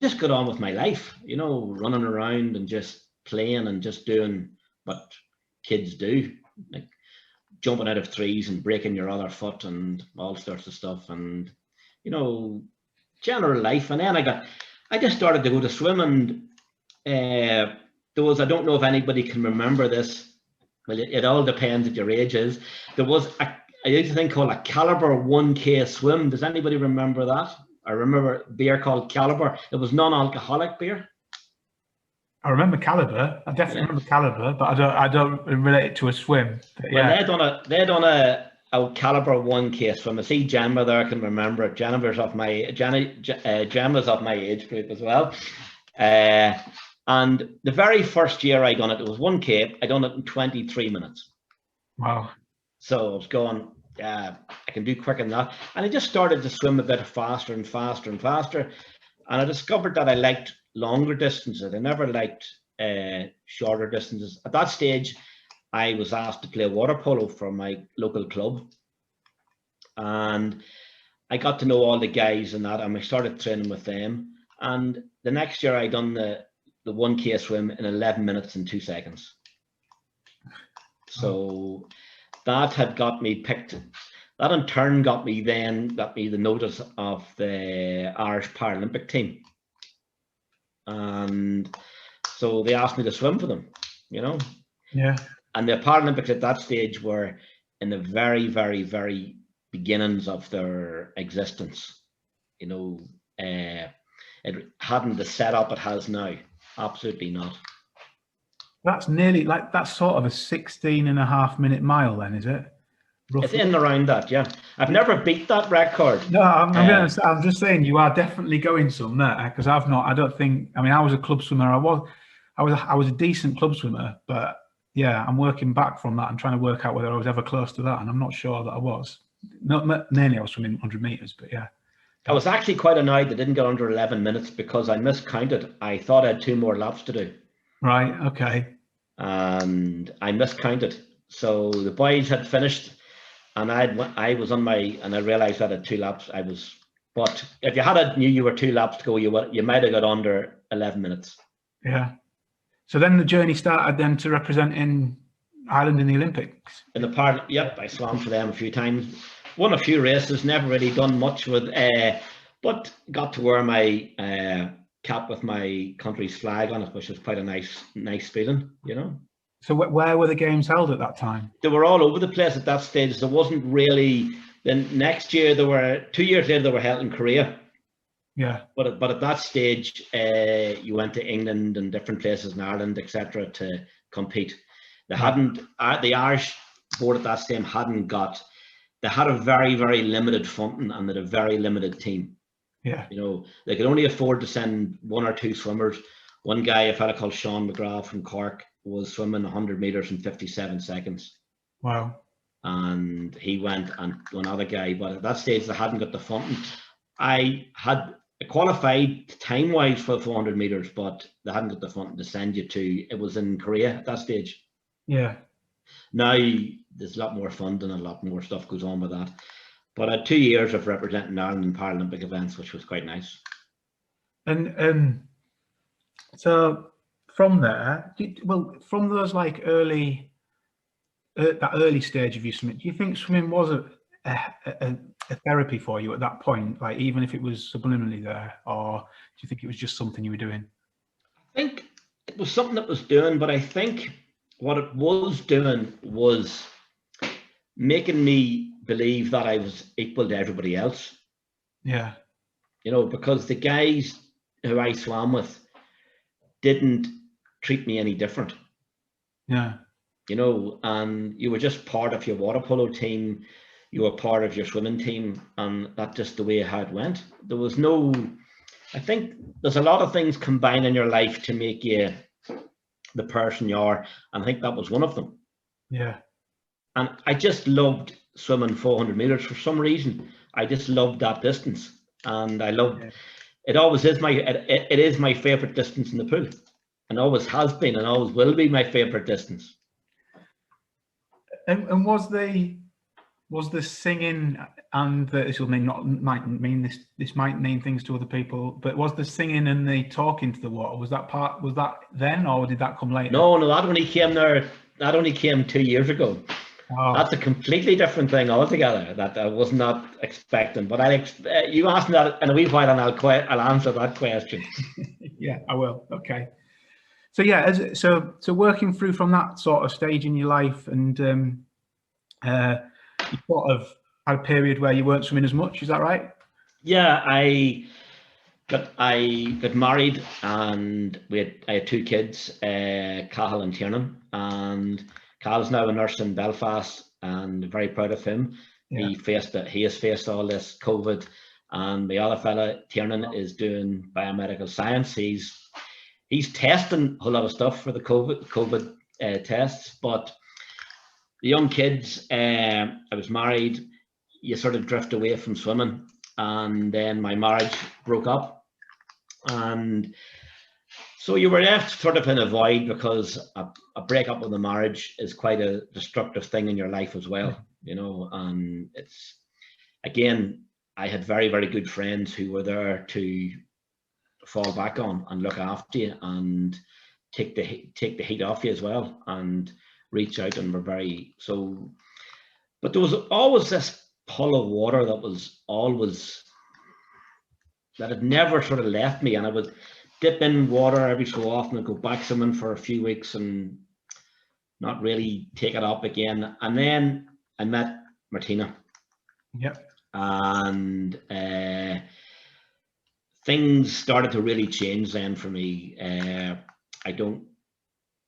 just got on with my life, you know, running around and just playing and just doing what kids do, like jumping out of trees and breaking your other foot and all sorts of stuff, and you know, general life. And then I just started to go to swim, and there was, I don't know if anybody can remember this, well, it all depends what your age is. There was a thing called a Caliber 1K swim. Does anybody remember that? I remember a beer called Caliber. It was non-alcoholic beer. I remember Caliber. I definitely remember Caliber, but I don't relate it to a swim. But well, yeah, they done a Caliber 1K swim. I see Gemma there, I can remember it. Gemma's of my age group as well. And the very first year I done it, it was 1K. I done it in 23 minutes. Wow. So I was going, I can do quicker than that. And I just started to swim a bit faster and faster and faster. And I discovered that I liked longer distances. I never liked shorter distances. At that stage, I was asked to play water polo for my local club. And I got to know all the guys and that, and I started training with them. And the next year I done the 1K swim in 11 minutes and 2 seconds. So that had got me picked. That in turn got me the notice of the Irish Paralympic team. And so they asked me to swim for them, you know. Yeah. And the Paralympics at that stage were in the very, very, very beginnings of their existence. You know, it hadn't the setup it has now. Absolutely not. That's nearly like, that's sort of a 16.5-minute mile then, is it? Roughly? It's in around that, yeah. I've never beat that record. No, I'm just saying you are definitely going some there, because I've not. I don't think. I mean, I was a club swimmer. I was a decent club swimmer, but yeah, I'm working back from that and trying to work out whether I was ever close to that, and I'm not sure that I was. Not mainly I was swimming 100 meters, but yeah. I was actually quite annoyed that I didn't get under 11 minutes because I miscounted. I thought I had 2 more laps to do. Right. Okay. And I miscounted. So the boys had finished, and I was on my, and I realized I had 2 laps. But if you knew you were 2 laps to go, you might have got under 11 minutes. Yeah. So then the journey started then to representing Ireland in the Olympics. In the part, yep, I swam for them a few times. Won a few races, never really done much with, but got to wear my cap with my country's flag on it, which was quite a nice feeling, you know. So where were the games held at that time? They were all over the place at that stage. There wasn't really. Then next year, 2 years later, they were held in Korea. Yeah. But at that stage, you went to England and different places in Ireland, etc., to compete. They hadn't. The Irish board at that time hadn't got. They had a very, very limited funding, and they had a very limited team. Yeah. You know, they could only afford to send 1 or 2 swimmers. One guy, a fella called Sean McGrath from Cork, was swimming 100 meters in 57 seconds. Wow. And he went, and another guy, but at that stage they hadn't got the funding. I had qualified time-wise for 400 meters, but they hadn't got the funding to send you to. It was in Korea at that stage. Yeah. Now there's a lot more funding and a lot more stuff goes on with that. But I had 2 years of representing Ireland in Paralympic events, which was quite nice. And so from there, from those like early, that early stage of your swimming, do you think swimming was a therapy for you at that point? Like even if it was subliminally there, or do you think it was just something you were doing? I think it was something that was doing, but I think what it was doing was making me believe that I was equal to everybody else. Yeah. You know, because the guys who I swam with didn't treat me any different. Yeah. You know, and you were just part of your water polo team, you were part of your swimming team, and that's just the way how it went. There was no, I think there's a lot of things combined in your life to make you the person you are, and I think that was one of them. Yeah. And I just loved swimming 400 meters for some reason. I just loved that distance, and I loved it. Always is it is my favorite distance in the pool, and always has been, and always will be my favorite distance. And was the Was the singing, and this will might mean things to other people, but was the singing and the talking to the water, was that then, or did that come later? No, that only came there. That only came 2 years ago. Oh. That's a completely different thing altogether that I was not expecting. But you asked me that in a wee while, and I'll answer that question. Yeah, I will. Okay. So yeah, so working through from that sort of stage in your life, and you sort of had a period where you weren't swimming as much. Is that right? Yeah, I got married, and I had 2 kids, Cahill and Tiernan, and Cahill's now a nurse in Belfast, and very proud of him. Yeah. He has faced all this COVID, and the other fella, Tiernan, is doing biomedical science. He's testing a whole lot of stuff for the COVID tests, but the young kids, I was married, you sort of drift away from swimming, and then my marriage broke up, and so you were left sort of in a void, because a breakup of the marriage is quite a destructive thing in your life as well, you know. And it's, again, I had very, very good friends who were there to fall back on and look after you and take the heat off you as well, and reach out, and were very so. But there was always this pull of water that had never sort of left me, and I would dip in water every so often and go back swimming for a few weeks and not really take it up again. And then I met Martina. Yep. And things started to really change then for me.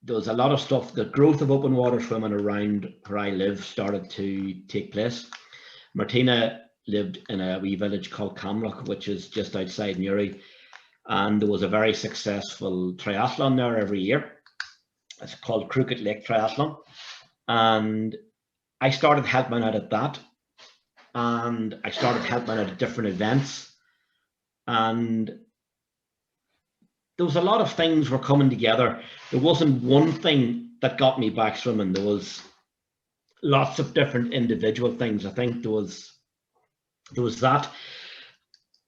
There was a lot of stuff. The growth of open water swimming around where I live started to take place. Martina lived in a wee village called Camrock, which is just outside Newry, and there was a very successful triathlon there every year. It's called Crooked Lake Triathlon, and I started helping out at that, and I started helping out at different events, and there was a lot of things were coming together. There wasn't one thing that got me back swimming. There was lots of different individual things. I think there was that.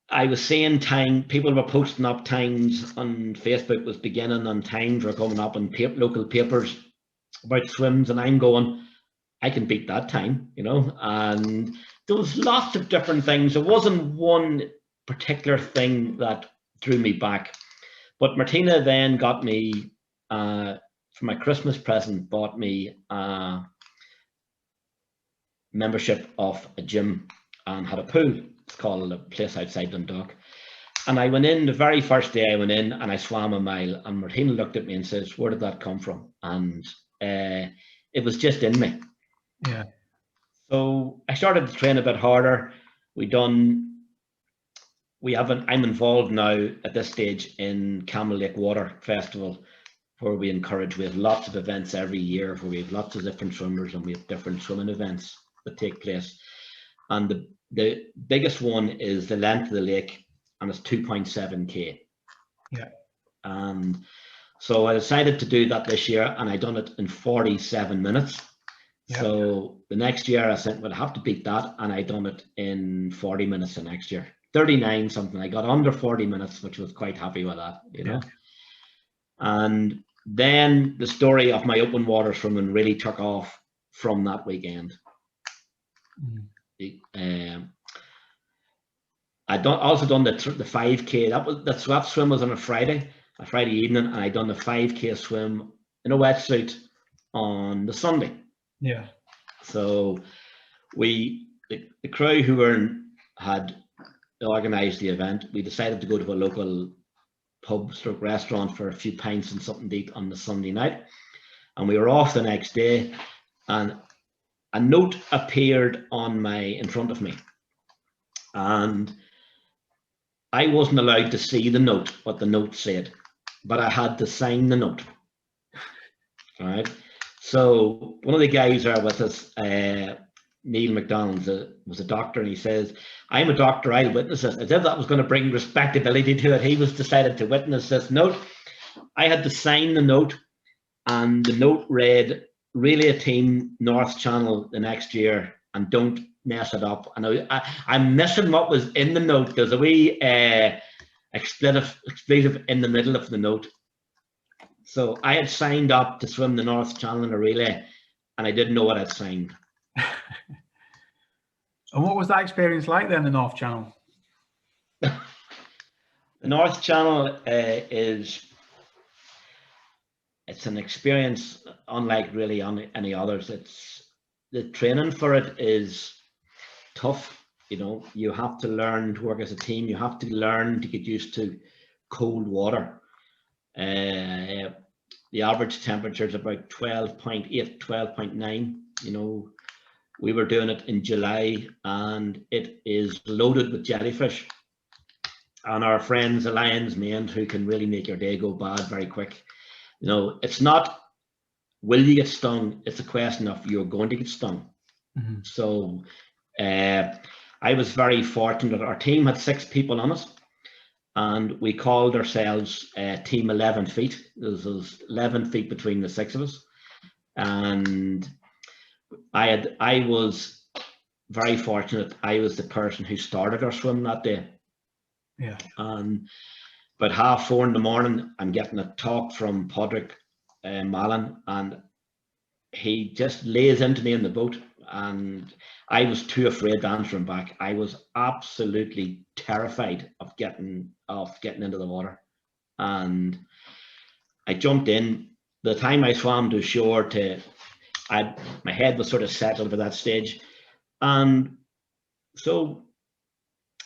I was seeing people were posting up times on Facebook was beginning, and times were coming up in local papers about swims, and I'm going, I can beat that time, you know. And there was lots of different things. There wasn't one particular thing that drew me back. But Martina then got me, for my Christmas present, bought me a membership of a gym and had a pool. It's called a place outside Dundalk. And I went in, the very first day I went in, and I swam a mile, and Martina looked at me and says, where did that come from? And it was just in me. Yeah. So I started to train a bit harder. I'm involved now at this stage in Camel Lake Water Festival, where we have lots of events every year, where we have lots of different swimmers, and we have different swimming events that take place. And the biggest one is the length of the lake, and it's 2.7k. Yeah. And so I decided to do that this year, and I done it in 47 minutes. Yeah. So the next year I said, well, I have to beat that, and I done it in 40 minutes the next year. 39 something. I got under 40 minutes, which was quite happy with that, you know. And then the story of my open water swimming really took off from that weekend. I also done the 5k. That swim was on a Friday evening, and I done the 5k swim in a wetsuit on the Sunday. Yeah. So the crew who had organised the event, we decided to go to a local pub/restaurant for a few pints and something to eat on the Sunday night, and we were off the next day, and a note appeared in front of me, and I wasn't allowed to see the note, what the note said, but I had to sign the note. All right. So one of the guys there with us, Neil McDonald, was a doctor, and he says, I'm a doctor, I'll witness it. As if that was going to bring respectability to it. He was decided to witness this note. I had to sign the note, and the note read, relay team North Channel the next year and don't mess it up. And I'm missing what was in the note. There's a wee expletive in the middle of the note. So I had signed up to swim the North Channel in a relay, and I didn't know what I'd signed. And what was that experience like then, the North Channel? The North Channel it's an experience unlike really any others. The training for it is tough. You know, you have to learn to work as a team. You have to learn to get used to cold water. The average temperature is about 12.8, 12.9. You know, we were doing it in July, and it is loaded with jellyfish. And our friends, the lion's mane, who can really make your day go bad very quick. You know, it's not will you get stung, it's a question of you're going to get stung. Mm-hmm. So I was very fortunate. Our team had 6 people on it, and we called ourselves Team 11 Feet. There was 11 feet between the 6 of us. And I was very fortunate. I was the person who started our swim that day. Yeah. And about 4:30 in the morning, I'm getting a talk from Podrick Mallon, and he just lays into me in the boat, and I was too afraid to answer him back. I was absolutely terrified of getting into the water, and I jumped in. The time I swam to shore, my head was sort of settled by that stage, and so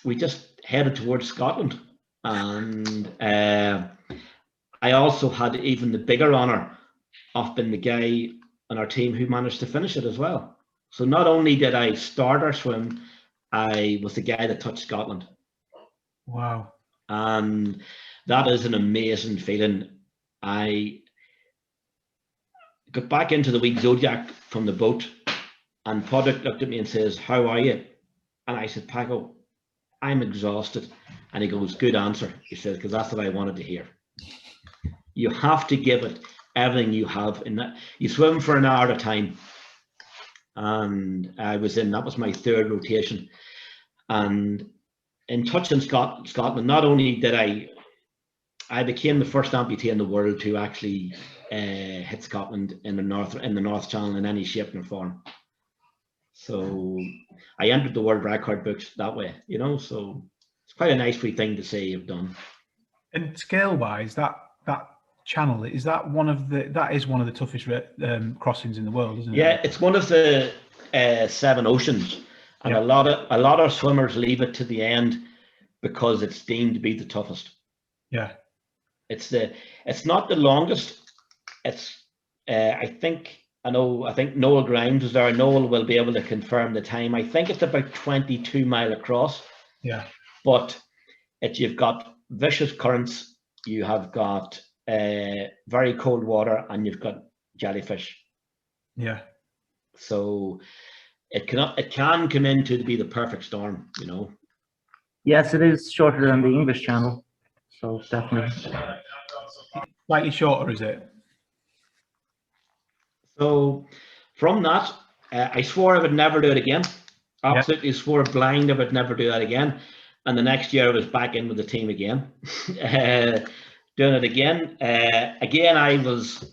we just headed towards Scotland. And I also had even the bigger honour of being the guy on our team who managed to finish it as well. So not only did I start our swim, I was the guy that touched Scotland. Wow. And that is an amazing feeling. I got back into the wee Zodiac from the boat, and Podrick looked at me and says, "How are you?" And I said, "Paco, I'm exhausted." And he goes, "Good answer." He says, "because that's what I wanted to hear." You have to give it everything you have in that. You swim for an hour at a time, and that was my 3rd rotation. And in touching Scotland, not only did I became the first amputee in the world to actually hit Scotland in the North Channel in any shape or form. So I entered the world record books that way, you know. So it's quite a nice wee thing to say you've done. And scale-wise, that channel, is that one of the toughest crossings in the world, isn't it? Yeah, it's one of the 7 oceans, and a lot of swimmers leave it to the end because it's deemed to be the toughest. Yeah, it's not the longest. It's I think Noel Grimes was there. Noel will be able to confirm the time. I think it's about 22 mile across. Yeah, but you've got vicious currents, you have got very cold water, and you've got jellyfish. Yeah. So it can come into to be the perfect storm, you know. Yes, it is shorter than the English Channel, so definitely. Slightly shorter, is it? So from that, I swore I would never do it again. Absolutely swore blind I would never do that again. And the next year I was back in with the team again, doing it again. Again, I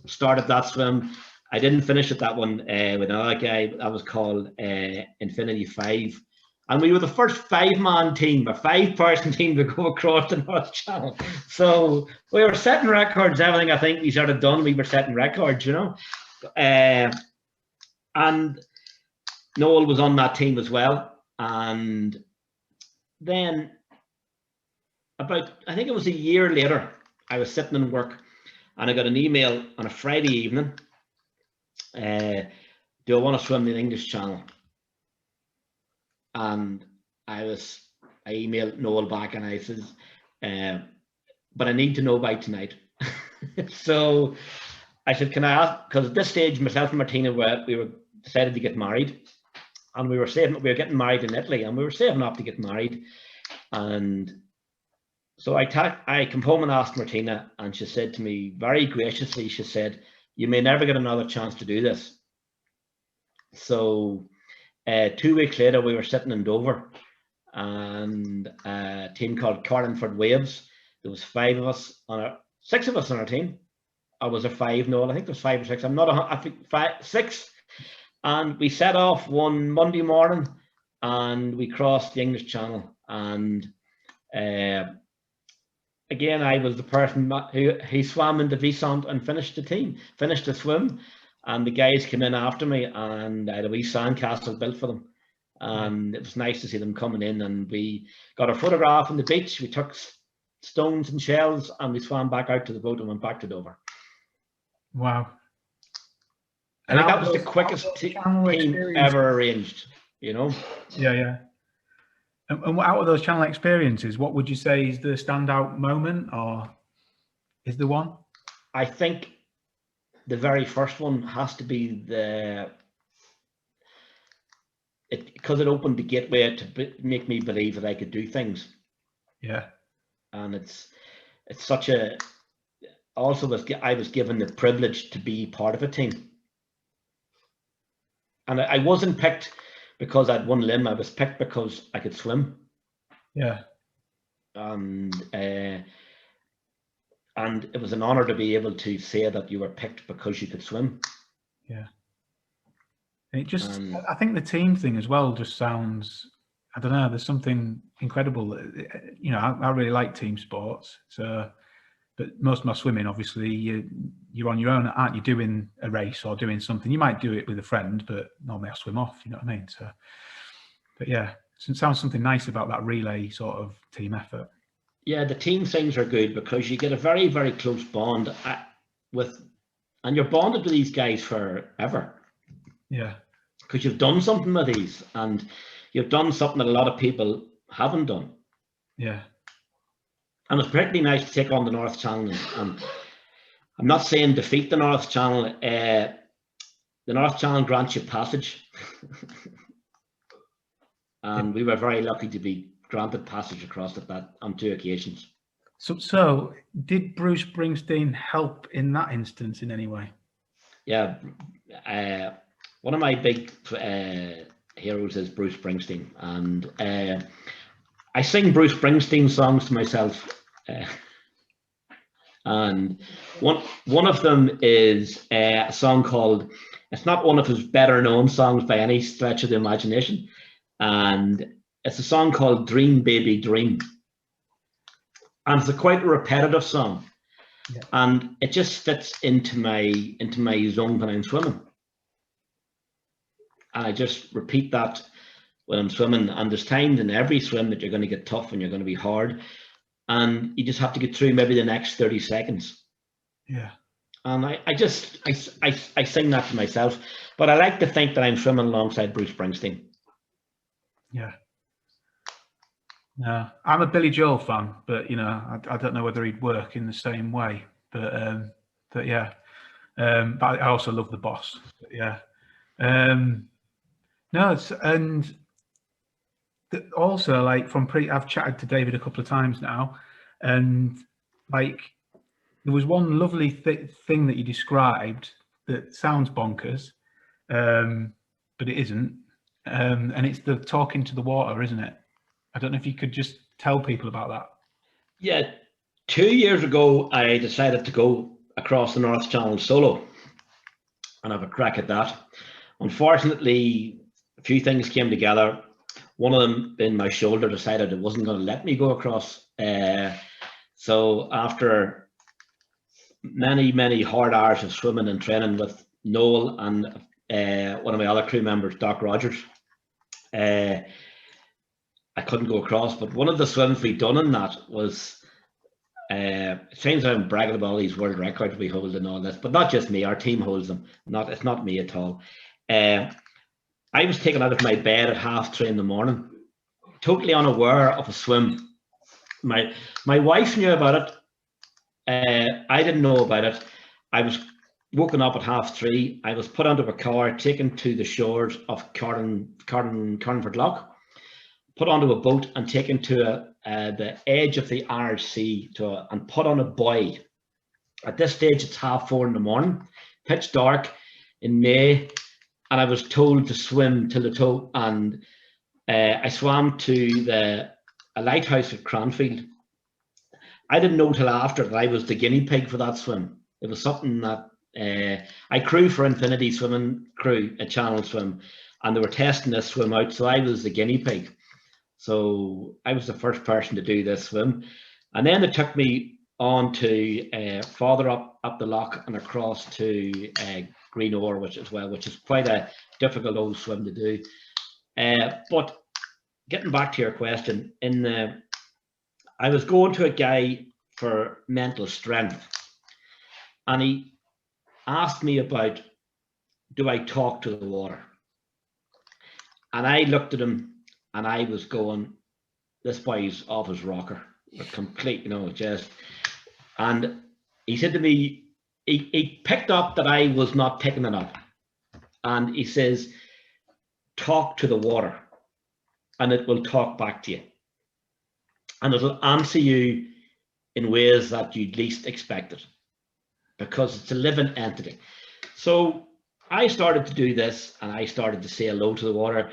started that swim. I didn't finish it, that one, with another guy. That was called Infinity 5. And we were the first 5-man team, a 5-person team to go across the North Channel. So we were setting records, everything I think we sort of done, we were setting records, you know. And Noel was on that team as well. And then I think it was a year later, I was sitting in work and I got an email on a Friday evening. Do I want to swim the English Channel? And I emailed Noel back and I says, but I need to know by tonight. So I said, can I ask, because at this stage, myself and Martina, we were decided to get married, and we were getting married in Italy, and we were saving up to get married. And so I came home and asked Martina, and she said to me very graciously, she said, "You may never get another chance to do this." So 2 weeks later, we were sitting in Dover, and a team called Carlingford Waves. There was 6 of us on our team. Or was there 5? No, I think there was 5 or 6. I'm not. I think 6. And we set off one Monday morning, and we crossed the English Channel. And again, I was the person who swam into Vicente and finished the swim. And the guys came in after me, and I had a wee sandcastle built for them. And it was nice to see them coming in, and we got a photograph on the beach. We took stones and shells, and we swam back out to the boat and went back to Dover. Wow. I think that was the quickest team ever arranged, you know? Yeah. And out of those channel experiences, what would you say is the standout moment, or is there one? I think the very first one has to be because it opened the gateway to make me believe that I could do things. Yeah. And it's such a, also I was given the privilege to be part of a team. And I wasn't picked because I had one limb. I was picked because I could swim. Yeah. And it was an honor to be able to say that you were picked because you could swim. Yeah. It just, I think the team thing as well just sounds, I don't know, there's something incredible. You know, I really like team sports. So, but most of my swimming, obviously, you're on your own, aren't you, doing a race or doing something? You might do it with a friend, but normally I swim off, you know what I mean? So, but yeah, it sounds something nice about that relay sort of team effort. Yeah, the team things are good because you get a very, very close bond and you're bonded with these guys forever. Yeah. Because you've done something with these, and you've done something that a lot of people haven't done. Yeah. And it's particularly nice to take on the North Channel. And I'm not saying defeat the North Channel. The North Channel grants you passage. And we were very lucky to be granted passage across that on 2 occasions. So did Bruce Springsteen help in that instance in any way? Yeah. One of my big heroes is Bruce Springsteen. And I sing Bruce Springsteen songs to myself. And one of them is a song called, it's not one of his better known songs by any stretch of the imagination, and it's a song called Dream Baby Dream, and it's quite a repetitive song. Yeah. And it just fits into my zone when I'm swimming, and I just repeat that when I'm swimming. And there's times in every swim that you're going to get tough and you're going to be hard, and you just have to get through maybe the next 30 seconds. Yeah. And I sing that to myself, but I like to think that I'm swimming alongside Bruce Springsteen. Yeah. No, I'm a Billy Joel fan, but you know, I don't know whether he'd work in the same way. But yeah. But I also love The Boss. But yeah. No, and also like I've chatted to David a couple of times now, and like there was one lovely thing that you described that sounds bonkers, but it isn't, and it's the talking to the water, isn't it? I don't know if you could just tell people about that. Yeah, 2 years ago I decided to go across the North Channel solo and have a crack at that. Unfortunately, a few things came together. One of them being my shoulder decided it wasn't going to let me go across. So after many hard hours of swimming and training with Noel and one of my other crew members, Doc Rogers, I couldn't go across. But one of the swims we done in that was, it seems I'm bragging about all these world records we hold and all this, but not just me, our team holds them. It's not me at all. I was taken out of my bed at 3:30 in the morning, totally unaware of a swim. My wife knew about it. I didn't know about it. I was woken up at 3:30. I was put onto a car, taken to the shores of Carnford Lough, put onto a boat and taken to the edge of the Irish Sea and put on a buoy. At this stage, it's 4:30 in the morning, pitch dark in May, and I was told to swim till the toe, and I swam to a lighthouse at Cranfield. I didn't know till after that I was the guinea pig for that swim. It was something that I crew for Infinity Swimming Crew, a Channel Swim, and they were testing this swim out, so I was the guinea pig. So I was the first person to do this swim, and then they took me on to farther up the loch and across to Green Oar, which is quite a difficult old swim to do. But getting back to your question, I was going to a guy for mental strength, and he asked me about, do I talk to the water? And I looked at him and I was going, this boy's off his rocker, complete, just. And he said to me, he picked up that I was not picking it up. And he says, talk to the water and it will talk back to you. And it'll answer you in ways that you'd least expect it, because it's a living entity. So I started to do this, and I started to say hello to the water,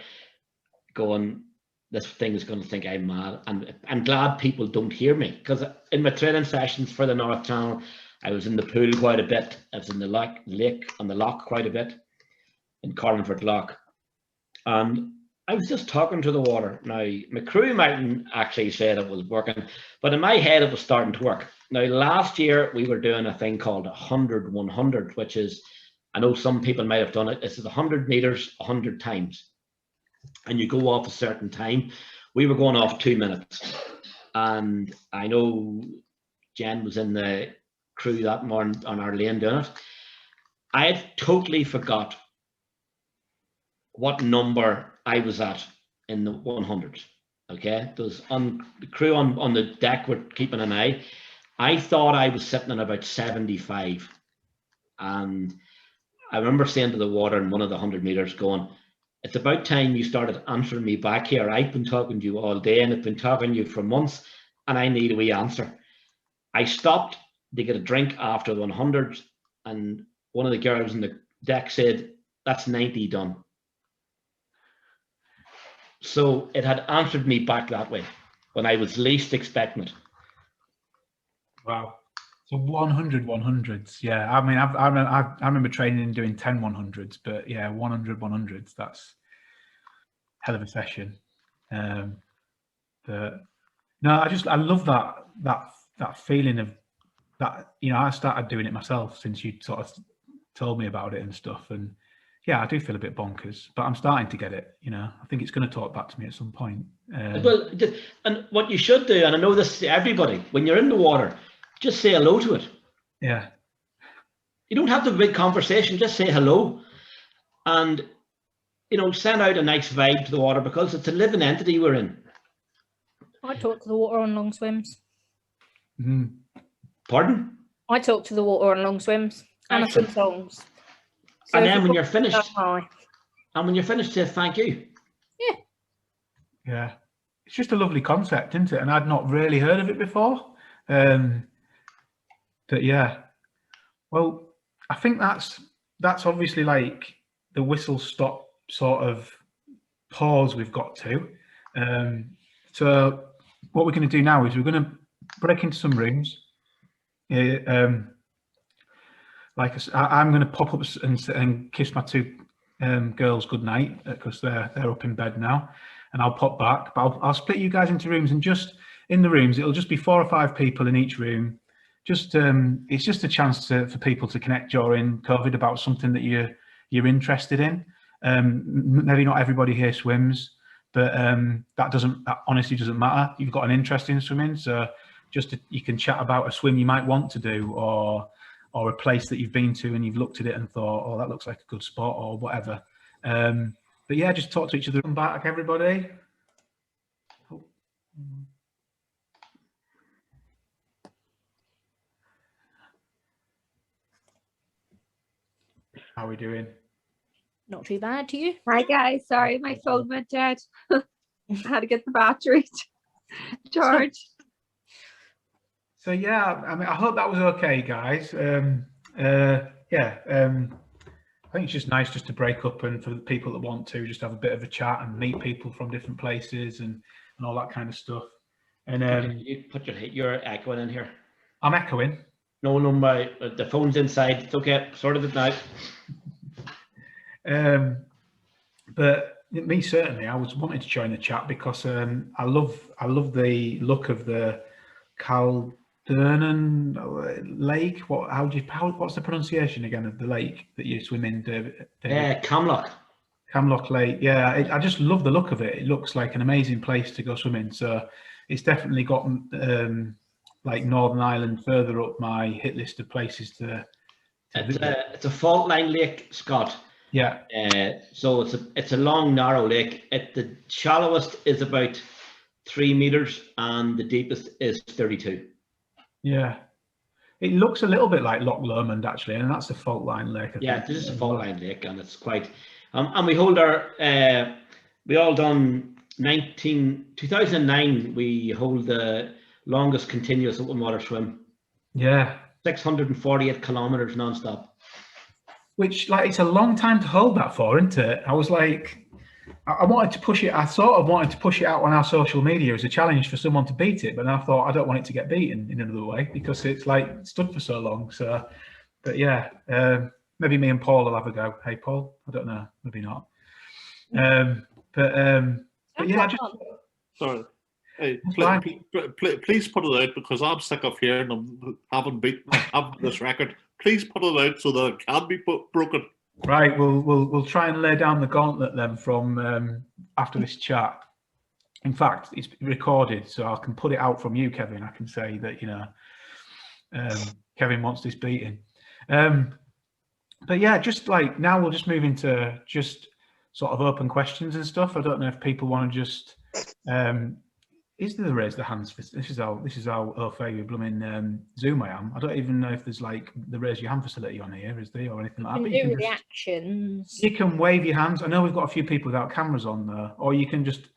going, this thing is going to think I'm mad. And I'm glad people don't hear me, because in my training sessions for the North Channel, I was in the pool quite a bit. I was in the lake on the loch quite a bit, in Carlingford Loch. And I was just talking to the water. Now, my crew mightn't actually say that it was working, but in my head, it was starting to work. Now, last year, we were doing a thing called 100-100, which is, I know some people might have done it. This is 100 meters, 100 times. And you go off a certain time. We were going off 2 minutes. And I know Jen was in the crew that morning on our lane doing it. I had totally forgot what number I was at in the 100s. Okay, those the crew on the deck were keeping an eye. I thought I was sitting at about 75, and I remember saying to the water in one of the 100 meters, going, it's about time you started answering me back here. I've been talking to you all day, and I've been talking to you for months, and I need a wee answer. I stopped to get a drink after the 100, and one of the girls on the deck said, that's 90 done. So it had answered me back that way when I was least expecting it. Wow. So 100 100s. Yeah. I mean, I remember training and doing 10 100s, but yeah, 100 100s. That's hell of a session. But no, I love that feeling of that. I started doing it myself since you sort of told me about it and stuff. And yeah, I do feel a bit bonkers, but I'm starting to get it. I think it's going to talk back to me at some point. Well, and what you should do, and I know this to everybody, when you're in the water, just say hello to it. Yeah. You don't have to have a big conversation, just say hello. And, send out a nice vibe to the water, because it's a living entity we're in. I talk to the water on long swims. Mm. Pardon? I talk to the water on long swims, and I sing songs. So and then when you're finished, hi. And when you're finished, say thank you. Yeah. Yeah. It's just a lovely concept, isn't it? And I'd not really heard of it before. But yeah. Well, I think that's obviously like the whistle stop sort of pause we've got to. So what we're going to do now is we're going to break into some rooms. Like I'm going to pop up and kiss my two girls goodnight, because they're up in bed now, and I'll pop back. But I'll split you guys into rooms, and just in the rooms, it'll just be 4 or 5 people in each room. Just it's just a chance for people to connect during COVID about something that you're interested in. Maybe not everybody here swims, but that honestly doesn't matter. You've got an interest in swimming, so you can chat about a swim you might want to do, or a place that you've been to and you've looked at it and thought, oh, that looks like a good spot, or whatever. But yeah, just talk to each other. Come back, everybody. How are we doing? Not too bad, to you? Hi guys, sorry my phone went dead. I had to get the battery charged. So yeah, I mean, I hope that was okay, guys. I think it's just nice just to break up and for the people that want to just have a bit of a chat and meet people from different places and all that kind of stuff. And You put your echoing in here. I'm echoing. No, the phone's inside. It's okay. Sorted it now. But me certainly, I was wanting to join the chat because I love the look of the Caldernan Lake. What's the pronunciation again of the lake that you swim in, David? Camlock. Camlock Lake. Yeah, I just love the look of it. It looks like an amazing place to go swimming. So it's definitely got like Northern Ireland further up my hit list of places to visit. It's a fault line lake, Scott. Yeah. So it's a long, narrow lake. The shallowest is about 3 meters, and the deepest is 32. Yeah. It looks a little bit like Loch Lomond actually, and that's a fault line lake. I think. This is a fault line lake, and it's quite. And we hold our. We all done 2009. We hold the longest continuous open water swim. Yeah. 648 kilometers non-stop. Which, like, it's a long time to hold that for, isn't it? I was like, I wanted to push it. I sort of wanted to push it out on our social media as a challenge for someone to beat it, but then I thought I don't want it to get beaten in another way because it's like stood for so long. So, but yeah, maybe me and Paul will have a go. Hey, Paul, I don't know, maybe not. But yeah, sorry. Hey, please put it out because I'm sick of hearing them having this record. Please put it out so that it can be broken. Right, we'll try and lay down the gauntlet then from after this chat. In fact, it's recorded, so I can put it out from you, Kevin. I can say that Kevin wants this beating. But yeah, just like now we'll just move into just sort of open questions and stuff. I don't know if people want to just is there the raise the hands? This is how au fait with blooming Zoom I am. I don't even know if there's like the raise your hand facility on here, is there, or anything like that. You can do reactions. You can wave your hands. I know we've got a few people without cameras on there, or you can just,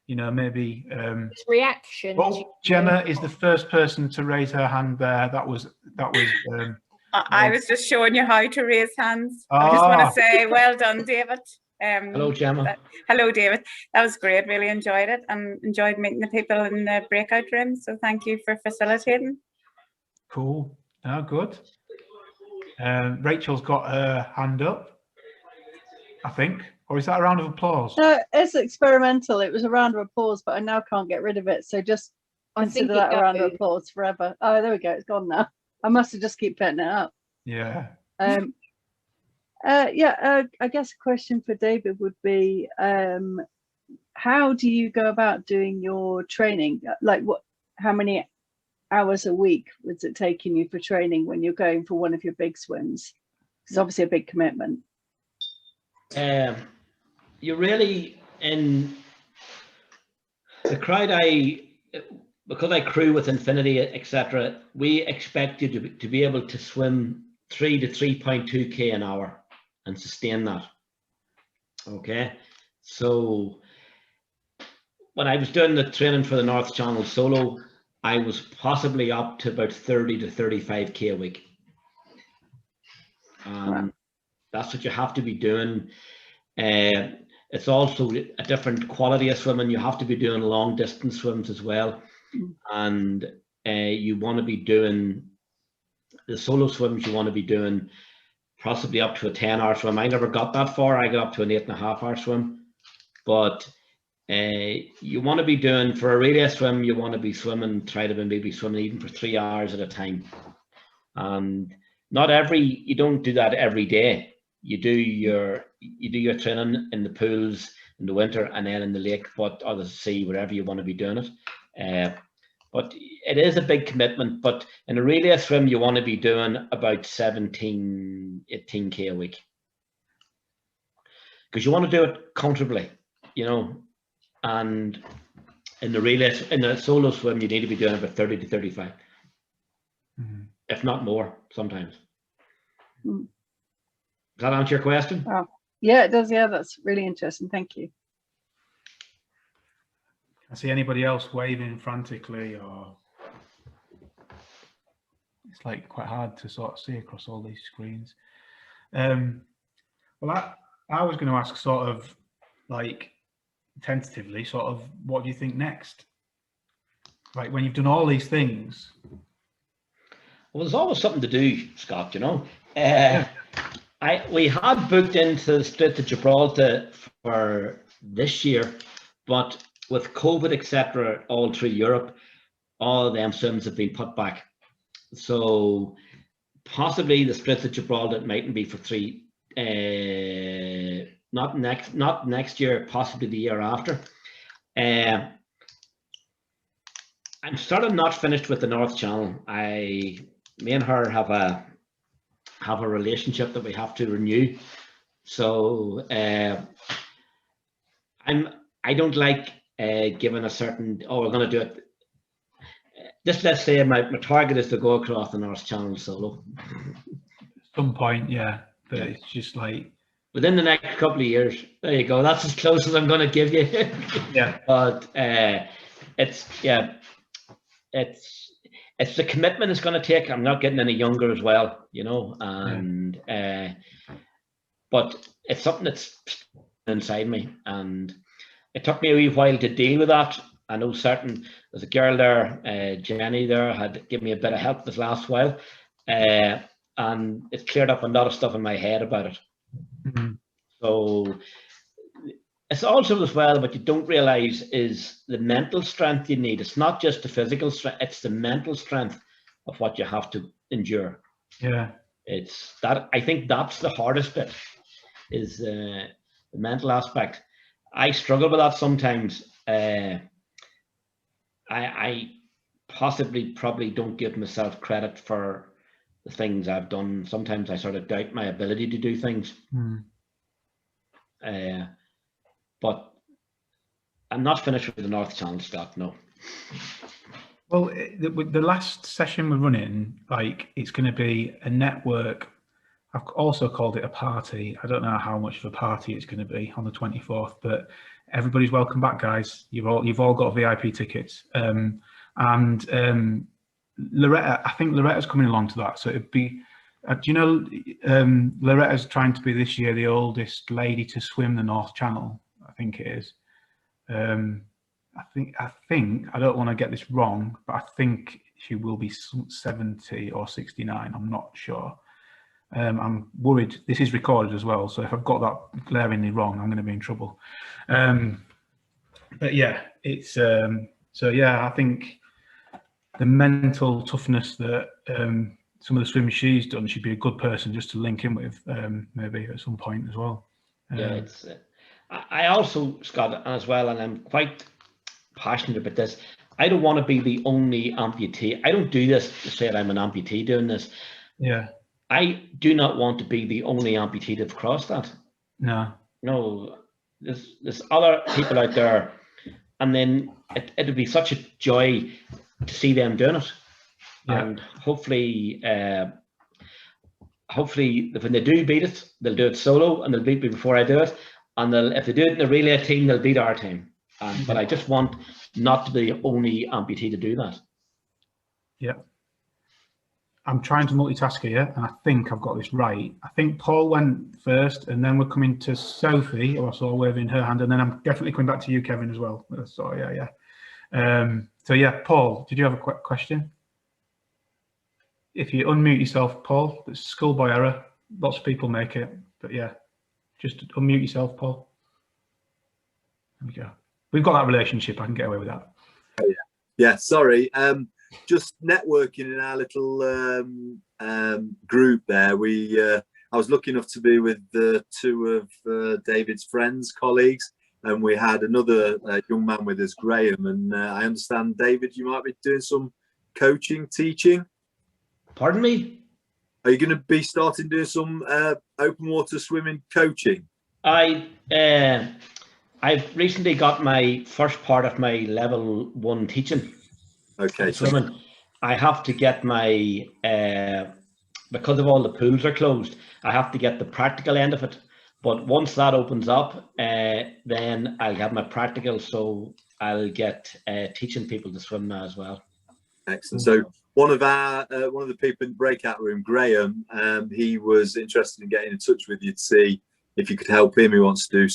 maybe. It's reactions. Well, Gemma is the first person to raise her hand there. That was. I was just showing you how to raise hands. I just want to say, well done, David. Hello, Gemma. Hello, David. That was great. Really enjoyed it and enjoyed meeting the people in the breakout room. So thank you for facilitating. Cool. Oh, good. Rachel's got her hand up, I think. Or is that a round of applause? No, it's experimental. It was a round of applause, but I now can't get rid of it. So just consider that a round of applause forever. Oh, there we go. It's gone now. I must have just keep putting it up. Yeah. I guess a question for David would be, how do you go about doing your training? Like how many hours a week was it taking you for training when you're going for one of your big swims? It's obviously a big commitment. You really, in the crowd, because I crew with Infinity, etc., we expect you to be able to swim 3 to 3.2k an hour and sustain that. Okay, so when I was doing the training for the North Channel solo, I was possibly up to about 30 to 35k a week. That's what you have to be doing. It's also a different quality of swimming. You have to be doing long distance swims as well. And you want to be doing the solo swims, you want to be doing possibly up to a 10-hour swim. I never got that far. I got up to an 8.5-hour swim. But you want to be doing, for a relay swim, you want to be swimming, try to maybe swimming even for 3 hours at a time. And you don't do that every day. You do your training in the pools in the winter and then in the lake, or the sea, wherever you want to be doing it. But it is a big commitment. But in a relay swim, you want to be doing about 17, 18k a week, because you want to do it comfortably, And in the solo swim, you need to be doing about 30 to 35, if not more sometimes. Does that answer your question? Oh, yeah, it does. Yeah, that's really interesting. Thank you. I see anybody else waving frantically, or it's like quite hard to sort of see across all these screens. Well, I was going to ask sort of like tentatively, sort of, what do you think next? Like when you've done all these things. Well, there's always something to do, Scott, you know. Yeah. We had booked into the Strait of Gibraltar for this year, but with COVID, etc., all through Europe, all of them swims have been put back. So possibly the Strait of Gibraltar mightn't be for not next year, possibly the year after. I'm sort of not finished with the North Channel. Me and her have a relationship that we have to renew. So I don't like giving a certain, oh, we're going to do it. Just let's say my target is to go across the North Channel solo. At some point, yeah. But it's just like within the next couple of years. There you go. That's as close as I'm going to give you. Yeah. But it's the commitment it's going to take. I'm not getting any younger as well, you know, and but it's something that's inside me, and it took me a wee while to deal with that. I know there's a girl there, Jenny there, had given me a bit of help this last while, and it cleared up a lot of stuff in my head about it. Mm-hmm. So it's also as well, what you don't realize is the mental strength you need. It's not just the physical strength, it's the mental strength of what you have to endure. Yeah. It's that, I think that's the hardest bit, is the mental aspect. I struggle with that sometimes. I probably don't give myself credit for the things I've done. Sometimes I sort of doubt my ability to do things. But I'm not finished with the North Channel, Scott, no. Well, the last session we're running, like, it's going to be a network. I've also called it a party. I don't know how much of a party it's going to be on the 24th, but everybody's welcome back, guys. You've all got VIP tickets. Loretta, I think Loretta's coming along to that. So it'd be, do you know, Loretta's trying to be this year the oldest lady to swim the North Channel. I think it is. I think I don't want to get this wrong, but I think she will be 70 or 69. I'm not sure. I'm worried. This is recorded as well, so if I've got that glaringly wrong, I'm going to be in trouble. But yeah, it's so yeah, I think the mental toughness that some of the swimming she's done, she'd be a good person just to link in with, maybe at some point as well. Yeah, it's. I also, Scott, as well, and I'm quite passionate about this. I don't want to be the only amputee. I don't do this to say that I'm an amputee doing this. Yeah. I do not want to be the only amputee to have crossed that. No. No, there's other people out there, and then it'll be such a joy to see them doing it. Yeah. And hopefully when they do beat it, they'll do it solo, and they'll beat me before I do it. And if they do it in a relay team, they'll beat our team. But I just want not to be the only amputee to do that. Yeah. I'm trying to multitask here, and I think I've got this right. I think Paul went first, and then we're coming to Sophie, who I saw waving her hand, and then I'm definitely coming back to you, Kevin, as well. So yeah. So yeah, Paul, did you have a question? If you unmute yourself, Paul, it's schoolboy error. Lots of people make it, but yeah, just unmute yourself, Paul. There we go. We've got that relationship. I can get away with that. Yeah, sorry. Just networking in our little group there. I was lucky enough to be with two of David's friends, colleagues, and we had another young man with us, Graham. And I understand, David, you might be doing some coaching, teaching. Pardon me? Are you going to be starting doing some open water swimming coaching? I've recently got my first part of my level 1 teaching. Okay. Swimming. I have to get my, because of all the pools are closed, I have to get the practical end of it. But once that opens up, then I'll have my practical, so I'll get teaching people to swim now as well. Excellent. So one of the people in the breakout room, Graham, he was interested in getting in touch with you to see if you could help him. He wants to do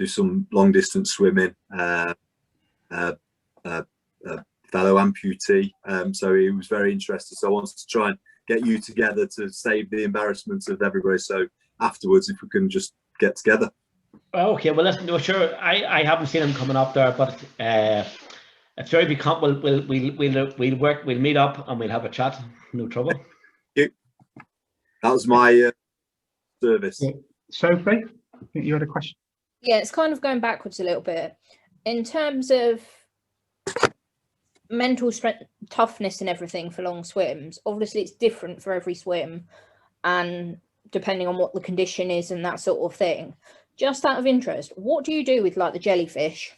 some long distance swimming. Fellow amputee, so he was very interested. So I wanted to try and get you together to save the embarrassment of everybody. So afterwards, if we can just get together. Okay, well, listen, no, sure. I haven't seen him coming up there, but if sure, if you come, we'll meet up and we'll have a chat. No trouble. That was my service. Sophie, I think you had a question. Yeah, it's kind of going backwards a little bit in terms of mental strength, toughness, and everything for long swims. Obviously, it's different for every swim, and depending on what the condition is and that sort of thing. Just out of interest, what do you do with like the jellyfish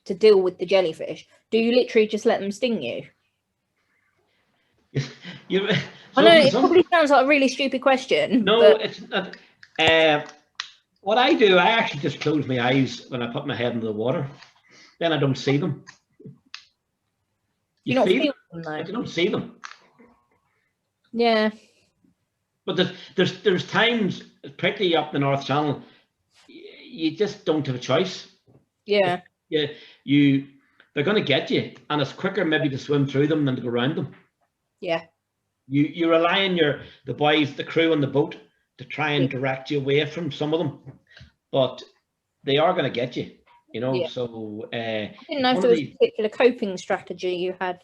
to deal with the jellyfish? Do you literally just let them sting you? I know it probably sounds like a really stupid question. No, it's not. What I do, I actually just close my eyes when I put my head into the water. Then I don't see them. You feel them, though. You don't see them. Yeah. But there's times, particularly up the North Channel, you just don't have a choice. Yeah. Yeah. They're going to get you, and it's quicker maybe to swim through them than to go around them. Yeah. You rely on the boys, the crew on the boat, to try and direct you away from some of them, but they are going to get you. You know, yeah. So I didn't know if there was a particular coping strategy you had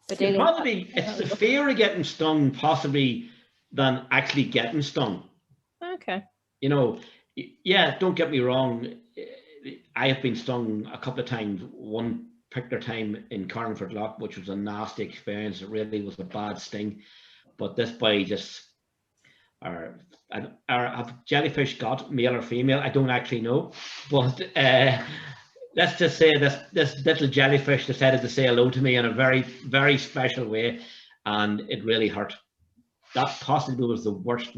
for dealing with that. It's the fear of getting stung, possibly, than actually getting stung. Okay. You know, yeah, don't get me wrong. I have been stung a couple of times. One particular time in Carnford Loch, which was a nasty experience. It really was a bad sting. But this boy just, have jellyfish got male or female? I don't actually know. But let's just say this little jellyfish decided to say hello to me in a very, very special way, and it really hurt. That possibly was the worst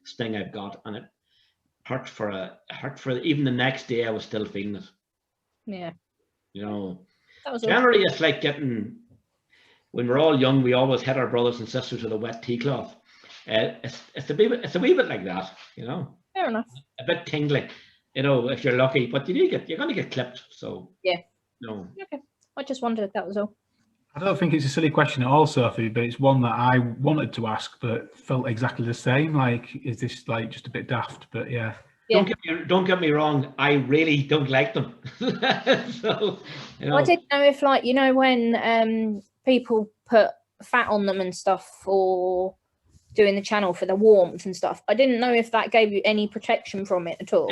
sting I've got, and it hurt for even the next day. I was still feeling it. Yeah. You know, that was generally it's like getting, when we're all young, we always hit our brothers and sisters with a wet tea cloth. It's a wee bit like that, you know. Fair enough. A bit tingly, you know, if you're lucky, but you're going to get clipped. So yeah. No. Okay. I just wondered if that was all. I don't think it's a silly question at all, Sophie, but it's one that I wanted to ask, but felt exactly the same. Like, is this like just a bit daft? But yeah. Don't get me wrong. I really don't like them. So, you know. I didn't know if, like, you know, when people put fat on them and stuff for doing the channel for the warmth and stuff, I didn't know if that gave you any protection from it at all.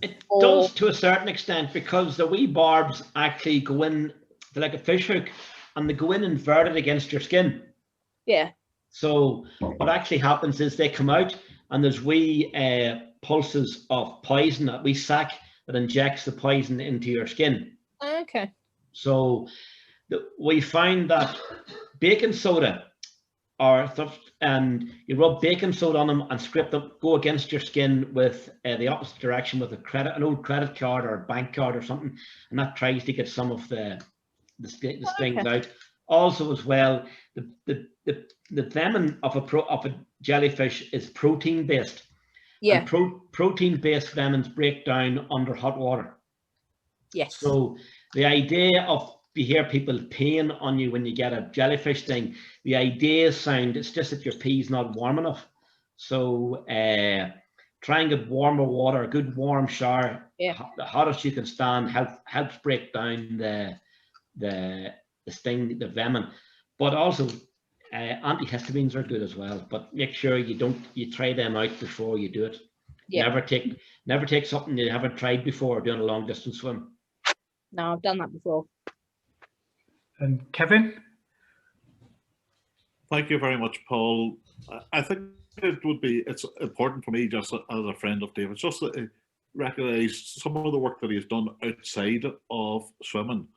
It does to a certain extent, because the wee barbs actually go in, they're like a fish hook, and they go in inverted against your skin. Yeah. So what actually happens is they come out, and there's wee pulses of poison, that wee sac that injects the poison into your skin. Okay. So we find that baking soda or stuff, and you rub baking soda on them and scrape them, go against your skin with the opposite direction with an old credit card or a bank card or something, and that tries to get some of the stings out. Also, as well, the venom of a jellyfish is protein based. Yeah. And protein based venoms break down under hot water. Yes. So the idea of, you hear people peeing on you when you get a jellyfish sting, the idea is sound, it's just that your pee's not warm enough. So try and get warmer water, a good warm shower, the hottest you can stand, helps break down the sting, the venom. But also antihistamines are good as well, but make sure you try them out before you do it. Yeah. Never take something you haven't tried before doing a long distance swim. No, I've done that before. And Kevin? Thank you very much, Paul. I think it's important for me, just as a friend of David, just to recognise some of the work that he's done outside of swimming.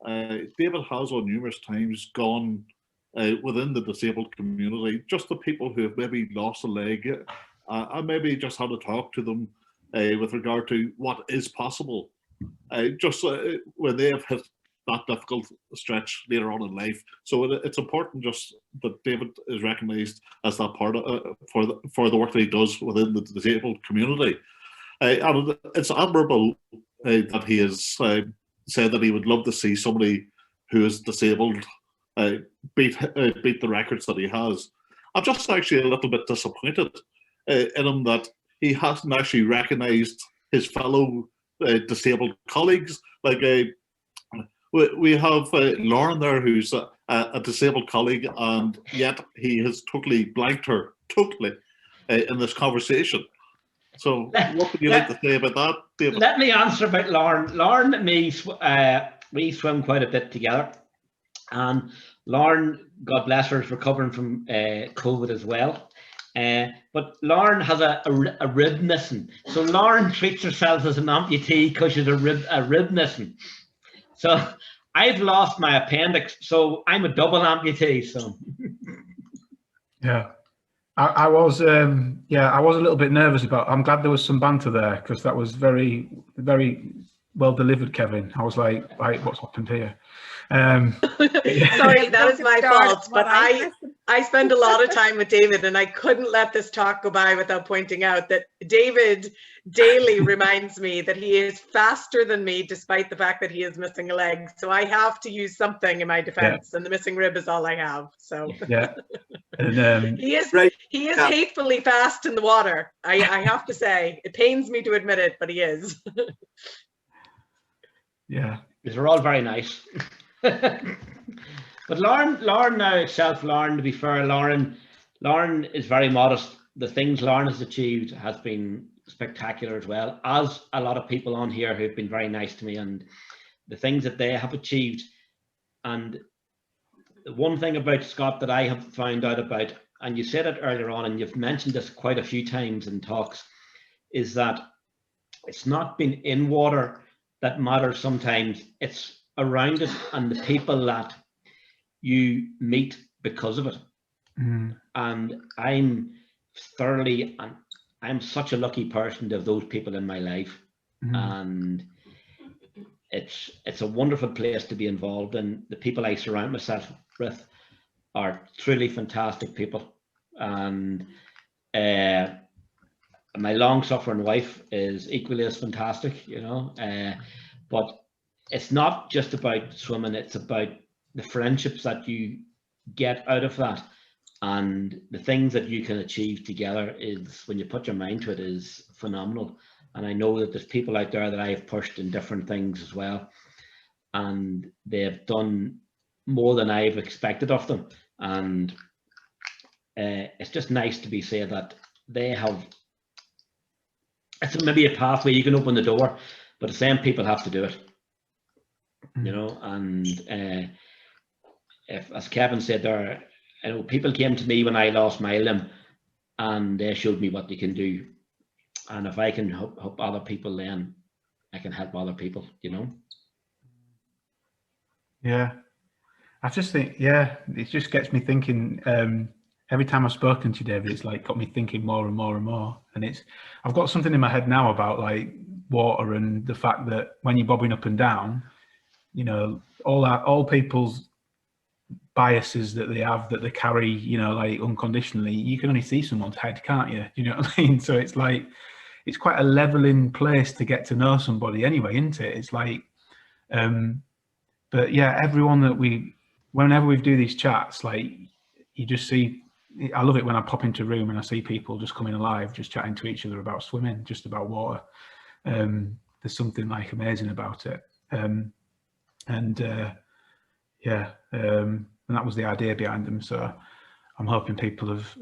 David has on numerous times gone within the disabled community, just the people who have maybe lost a leg, and maybe just had to talk to them with regard to what is possible. Just when they have hit that difficult stretch later on in life. So it's important just that David is recognised as that part of, for the work that he does within the disabled community. And it's admirable that he has said that he would love to see somebody who is disabled beat the records that he has. I'm just actually a little bit disappointed in him that he hasn't actually recognised his fellow disabled colleagues. Like we have Lauren there, who's a disabled colleague, and yet he has totally blanked her in this conversation. So what would you like to say about that, David? Let me answer about Lauren. Lauren and me, we swim quite a bit together, and Lauren, God bless her, is recovering from COVID as well. But Lauren has a rib missing, so Lauren treats herself as an amputee because she's a rib missing. So I've lost my appendix, so I'm a double amputee. So yeah. I was I was a little bit nervous about. I'm glad there was some banter there, because that was very, very well delivered, Kevin. I was like what's happened here? Sorry, that is my fault. But I spend a lot of time with David, and I couldn't let this talk go by without pointing out that David daily reminds me that he is faster than me, despite the fact that he is missing a leg. So I have to use something in my defense, and the missing rib is all I have. So yeah, and, he is hatefully fast in the water. I have to say, it pains me to admit it, but he is. Yeah, these are all very nice. But Lauren now itself, to be fair, Lauren is very modest. The things Lauren has achieved has been spectacular as well, as a lot of people on here who've been very nice to me, and the things that they have achieved. And the one thing about Scott that I have found out about, and you said it earlier on, and you've mentioned this quite a few times in talks, is that it's not been in water that matters sometimes, it's around it and the people that you meet because of it. And I'm such a lucky person to have those people in my life. And it's a wonderful place to be involved in. The people I surround myself with are truly fantastic people, and my long-suffering wife is equally as fantastic, you know. But it's not just about swimming, it's about the friendships that you get out of that, and the things that you can achieve together is, when you put your mind to it, is phenomenal. And I know that there's people out there that I have pushed in different things as well, and they have done more than I've expected of them. And it's just nice to be said that they have, it's maybe a pathway, you can open the door, but the same people have to do it, you know. And if, as Kevin said there, you know, people came to me when I lost my limb and they showed me what they can do. And if I can help other people, then I can help other people, you know. Yeah, I just think, it just gets me thinking. Every time I've spoken to you, David, it's like got me thinking more and more and more. And I've got something in my head now about like water and the fact that when you're bobbing up and down, you know, all people's biases that they have, that they carry, you know, like unconditionally, you can only see someone's head, can't you? You know what I mean? So it's like, it's quite a leveling place to get to know somebody anyway, isn't it? It's like, but yeah, everyone that whenever we do these chats, like you just see, I love it when I pop into a room and I see people just coming alive, just chatting to each other about swimming, just about water. There's something like amazing about it. And that was the idea behind them. So I'm hoping people have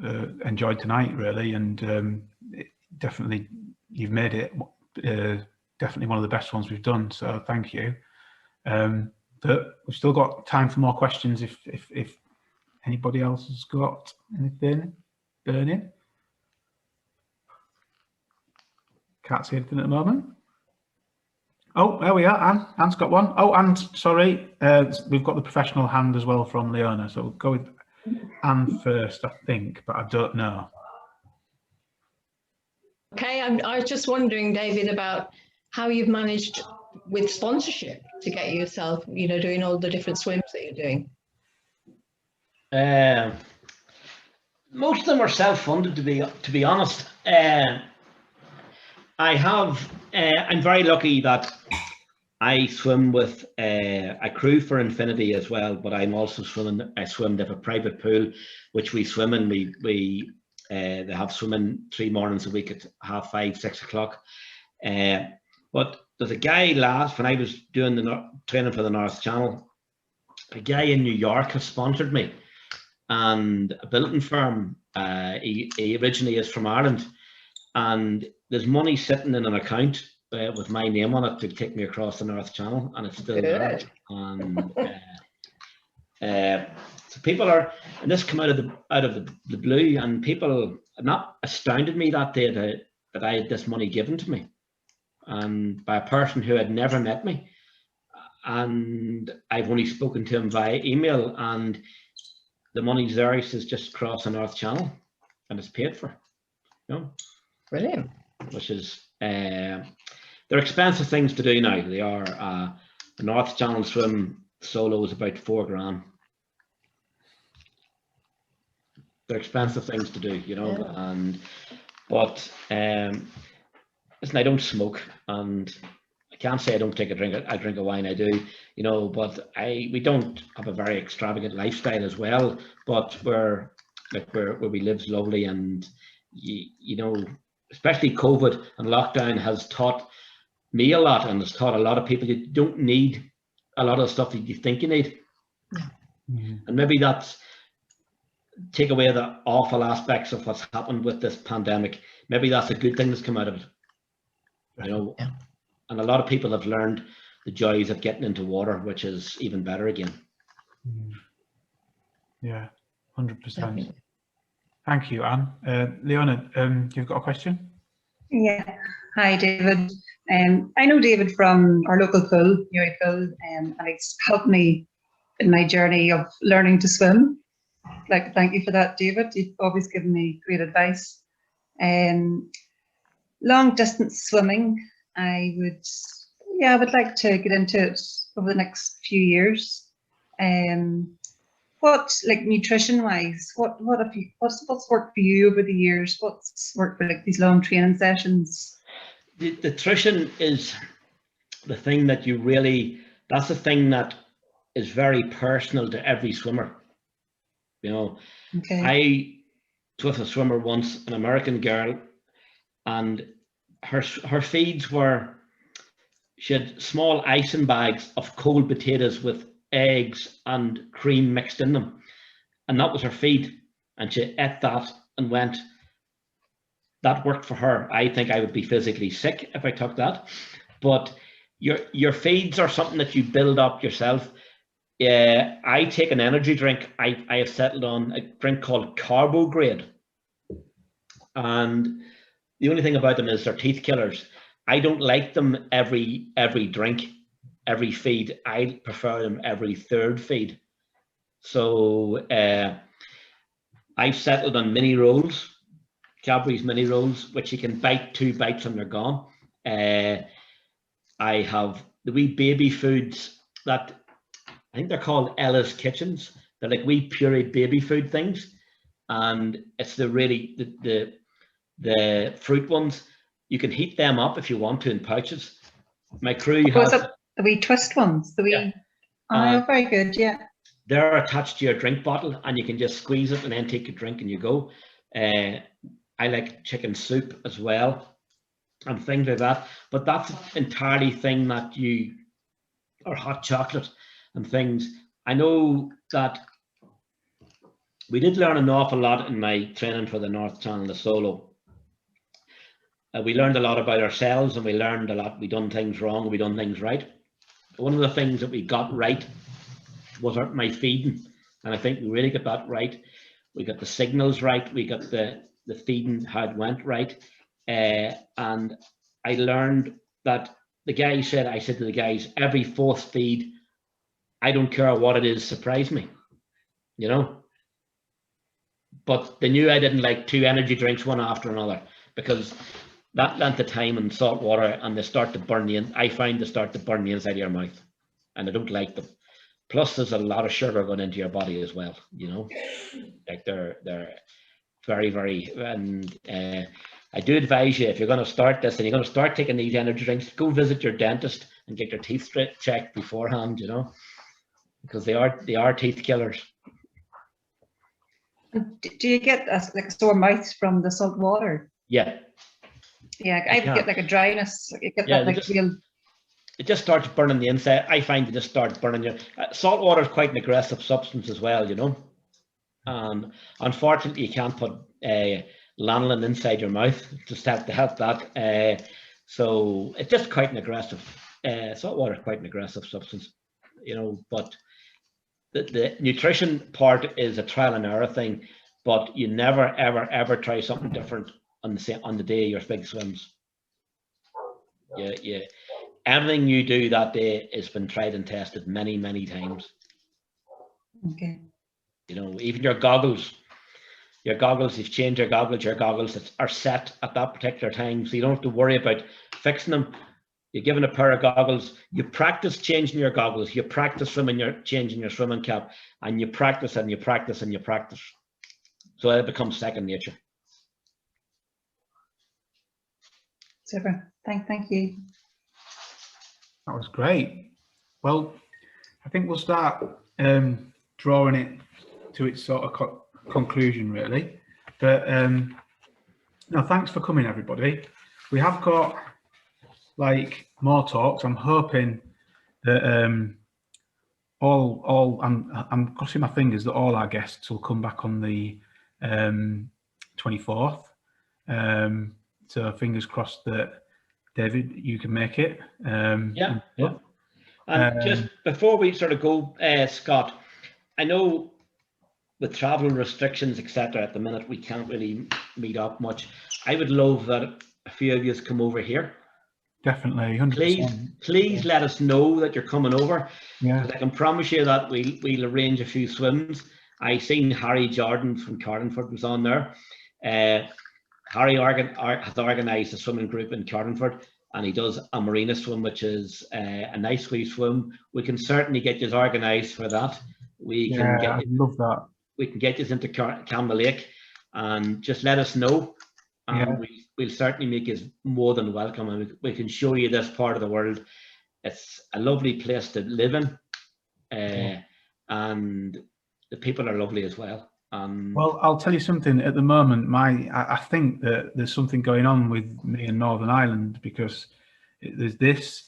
enjoyed tonight, really, and definitely you've made it definitely one of the best ones we've done. So thank you. But we've still got time for more questions if anybody else has got anything burning. Can't see anything at the moment. Oh, there we are. Anne's got one. Oh, and sorry, we've got the professional hand as well from Leona. So we'll go with Anne first, I think, but I don't know. Okay, I was just wondering, David, about how you've managed with sponsorship to get yourself, you know, doing all the different swims that you're doing? Most of them are self-funded, to be honest. I'm very lucky that I swim with a crew for Infinity as well, but I'm also swimming. I swim. They have a private pool, which we swim in. They have swimming 3 mornings a week at 5:30, 6 o'clock. But there's a guy when I was doing the training for the North Channel, a guy in New York has sponsored me, and a building firm. He originally is from Ireland, and there's money sitting in an account with my name on it to take me across the North Channel, and it's still there. And so people are, and this came out of the blue, and people not astounded me that day that I had this money given to me, and by a person who had never met me, and I've only spoken to him via email, and the money's there. He says just cross the North Channel, and it's paid for. You know, brilliant. Which is they're expensive things to do now. They are. The North Channel swim solo is about $4,000. They're expensive things to do, you know. Yeah. But listen, I don't smoke, and I can't say I don't take a drink. I drink a wine, I do, you know. But we don't have a very extravagant lifestyle as well. But where we live's lovely, and you know, especially COVID and lockdown has taught me a lot, and has taught a lot of people you don't need a lot of stuff that you think you need. Yeah. Mm-hmm. And maybe that's take away the awful aspects of what's happened with this pandemic. Maybe that's a good thing that's come out of it, you know. Yeah. And a lot of people have learned the joys of getting into water, which is even better again. Yeah, 100%. Thank you, Anne. Leona, you've got a question? Yeah. Hi, David. I know David from our local pool, Newry Pool, and it's helped me in my journey of learning to swim. I'd like to thank you for that, David. You've always given me great advice. Long distance swimming, I would like to get into it over the next few years. What, like nutrition wise, what's worked for you over the years? What's worked for like these long training sessions? The nutrition is the thing that that's the thing that is very personal to every swimmer. You know, okay. I was with a swimmer once, an American girl, and her feeds were, she had small icing bags of cold potatoes with eggs and cream mixed in them, and that was her feed, and she ate that and went. That worked for her. I think I would be physically sick if I took that, but your feeds are something that you build up yourself. I take an energy drink. I have settled on a drink called Carbo Grade, and the only thing about them is they're teeth killers. I don't like them every drink, every feed. I prefer them every third feed. So I've settled on mini rolls, Cadbury's mini rolls, which you can bite 2 bites and they're gone. I have the wee baby foods that I think they're called Ella's Kitchens. They're like wee pureed baby food things, and it's the fruit ones. You can heat them up if you want to in pouches. My crew has the wee twist ones. The wee. Yeah. Oh, very good. Yeah. They're attached to your drink bottle, and you can just squeeze it and then take a drink and you go. I like chicken soup as well, and things like that. But that's entirely thing that or hot chocolate and things. I know that we did learn an awful lot in my training for the North Channel, the solo. We learned a lot about ourselves, and we learned a lot. We done things wrong, we done things right. One of the things that we got right was my feeding, and I think we really got that right. We got the signals right, we got the feeding, how it went right. And I learned that I said to the guys, every 4th feed, I don't care what it is, surprise me, you know. But they knew I didn't like 2 energy drinks one after another, because that length of time in salt water, and they start to burn the I find they start to burn the inside of your mouth, and I don't like them. Plus, there's a lot of sugar going into your body as well. You know, like they're very, very, and I do advise you, if you're going to start this and you're going to start taking these energy drinks, go visit your dentist and get your teeth checked beforehand. You know, because they are teeth killers. Do you get like sore mouths from the salt water? Yeah. Yeah, I get like a dryness. You get that like real. It just starts burning the inside. I find it just starts burning your. Salt water is quite an aggressive substance as well, you know. And unfortunately, you can't put lanolin inside your mouth to help that. So it's just quite an aggressive. Salt water is quite an aggressive substance, you know. But the nutrition part is a trial and error thing. But you never, ever, ever try something different on the day of your big swims. Yeah. Everything you do that day has been tried and tested many, many times. Okay. You know, even your goggles, you've changed your goggles are set at that particular time, so you don't have to worry about fixing them. You're given a pair of goggles, you practice changing your goggles, you practice changing your swimming cap, and you practice and you practice and you practice. So it becomes second nature. Super. Thank you. That was great. Well, I think we'll start drawing it to its sort of conclusion, really. But no, thanks for coming, everybody. We have got like more talks. I'm hoping that I'm crossing my fingers that all our guests will come back on the 24th. So fingers crossed that David, you can make it. Yeah. And just before we sort of go, Scott, I know with travel restrictions, etc., at the minute we can't really meet up much. I would love that a few of you come over here. Definitely, 100%. Please let us know that you're coming over. Yeah. I can promise you that we'll arrange a few swims. I seen Harry Jordan from Carlingford was on there. Harry has organised a swimming group in Carlingford, and he does a marina swim, which is a nice wee swim. We can certainly get you organised for that. I love that. We can get you into Campbell Lake, and just let us know, and we'll certainly make you more than welcome, and we can show you this part of the world. It's a lovely place to live in, and the people are lovely as well. Well, I'll tell you something. At the moment, I think that there's something going on with me in Northern Ireland, because there's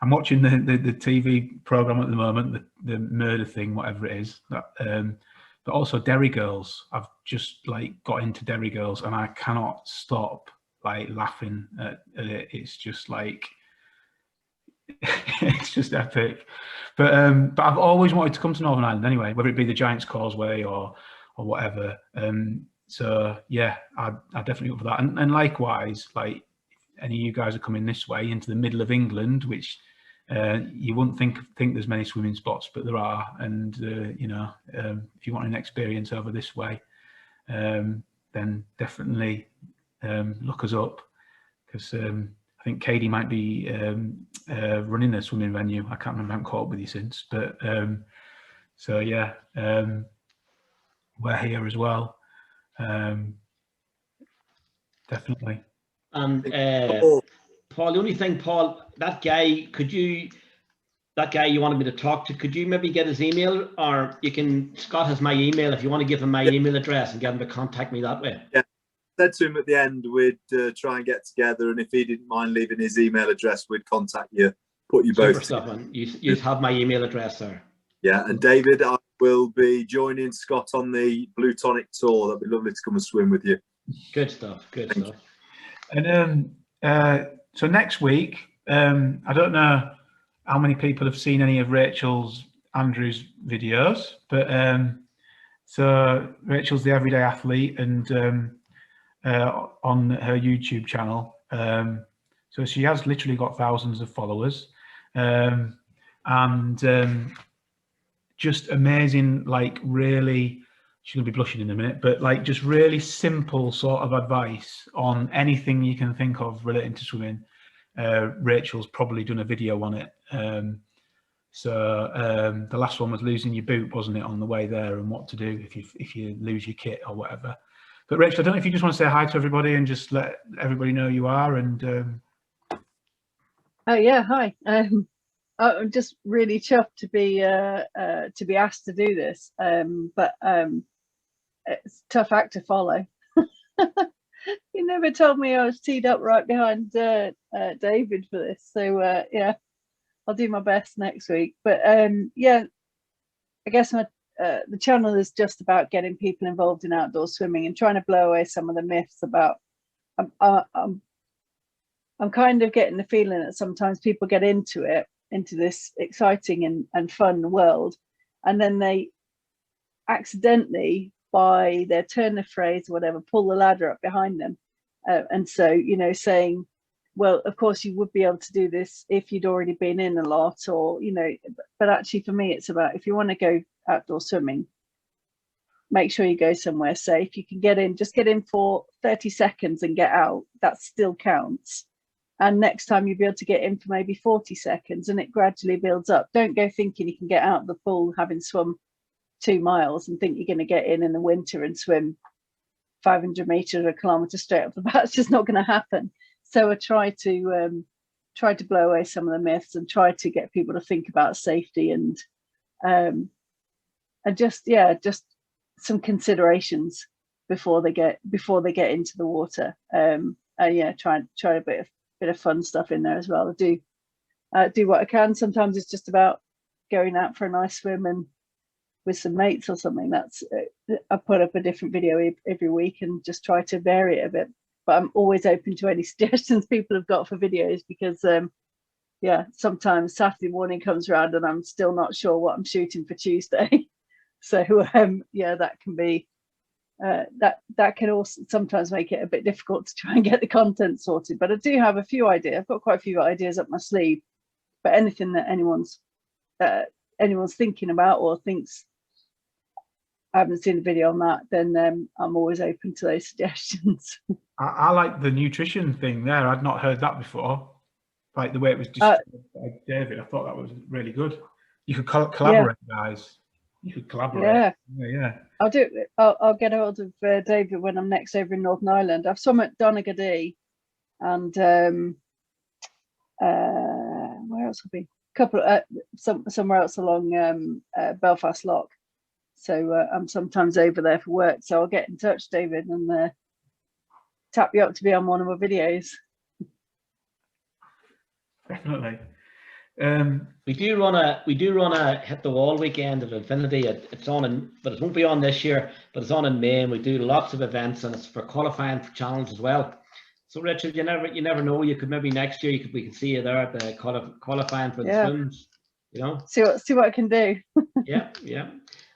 I'm watching the TV program at the moment, the murder thing, whatever it is. But also Derry Girls. I've just like got into Derry Girls, and I cannot stop like laughing at it. It's just like it's just epic. But I've always wanted to come to Northern Ireland anyway, whether it be the Giant's Causeway or whatever. So yeah, I definitely up for that. And likewise, like any of you guys are coming this way into the middle of England, which you wouldn't think there's many swimming spots, but there are. And you know, if you want an experience over this way, then definitely look us up, because I think Katie might be running a swimming venue. I can't remember, I haven't caught up with you since, but so yeah, we're here as well. Definitely. And Paul, the only thing, Paul, that guy you wanted me to talk to, could you maybe get his email, or Scott has my email, if you want to give him my email address and get him to contact me that way. Yeah. Said to him at the end we'd try and get together, and if he didn't mind leaving his email address, we'd contact you, put you both stuff, and you have my email address there. Yeah, and David, I will be joining Scott on the Bluetonic tour. That'd be lovely to come and swim with you. Good stuff. And so next week, I don't know how many people have seen any of Andrew's videos, but so Rachel's the Everyday Athlete, and on her YouTube channel. So she has literally got thousands of followers, and just amazing, like really she's going to be blushing in a minute, but like just really simple sort of advice on anything you can think of relating to swimming. Rachel's probably done a video on it. The last one was losing your boot, wasn't it, on the way there, and what to do if you lose your kit or whatever. But Rachel, I don't know if you just want to say hi to everybody and just let everybody know who you are. And oh yeah, hi. I'm just really chuffed to be asked to do this. But it's a tough act to follow. You never told me I was teed up right behind David for this. So yeah, I'll do my best next week. But yeah, I guess the channel is just about getting people involved in outdoor swimming and trying to blow away some of the myths about. I'm kind of getting the feeling that sometimes people get into this exciting and fun world, and then they accidentally, by their turn of phrase or whatever, pull the ladder up behind them. And so, you know, saying, well, of course you would be able to do this if you'd already been in a lot, or, you know, but actually for me, it's about, if you want to go outdoor swimming, make sure you go somewhere safe. You can get in, just get in for 30 seconds and get out. That still counts. And next time you'll be able to get in for maybe 40 seconds, and it gradually builds up. Don't go thinking you can get out of the pool having swum 2 miles and think you're going to get in the winter and swim 500 meters or a kilometer straight off the bat. It's just not going to happen. So I try to blow away some of the myths and try to get people to think about safety and just some considerations before they get into the water. Yeah, try a bit of fun stuff in there as well. I do what I can. Sometimes it's just about going out for a nice swim and with some mates or something. That's I put up a different video every week and just try to vary it a bit. But I'm always open to any suggestions people have got for videos, because yeah, sometimes Saturday morning comes around and I'm still not sure what I'm shooting for Tuesday. So yeah, that can be that can also sometimes make it a bit difficult to try and get the content sorted. But I do have a few ideas. I've got quite a few ideas up my sleeve. But anything that anyone's thinking about or thinks I haven't seen the video on that, then I'm always open to those suggestions. I like the nutrition thing there. I'd not heard that before. Like the way it was described by David, I thought that was really good. You could collaborate, guys. You could collaborate. Yeah. I'll do it. I'll get hold of David when I'm next over in Northern Ireland. I've swum at Donegal and where else will be? Somewhere else along Belfast Loch. So I'm sometimes over there for work. So I'll get in touch, David, and tap you up to be on one of my videos. Definitely. We do run a hit the wall weekend at Infinity. It's on but it won't be on this year, but it's on in May, and we do lots of events, and it's for qualifying for challenge as well. So Richard, you never know, you could maybe next year we can see you there at the qualifying for the swims, you know. See what I can do. yeah.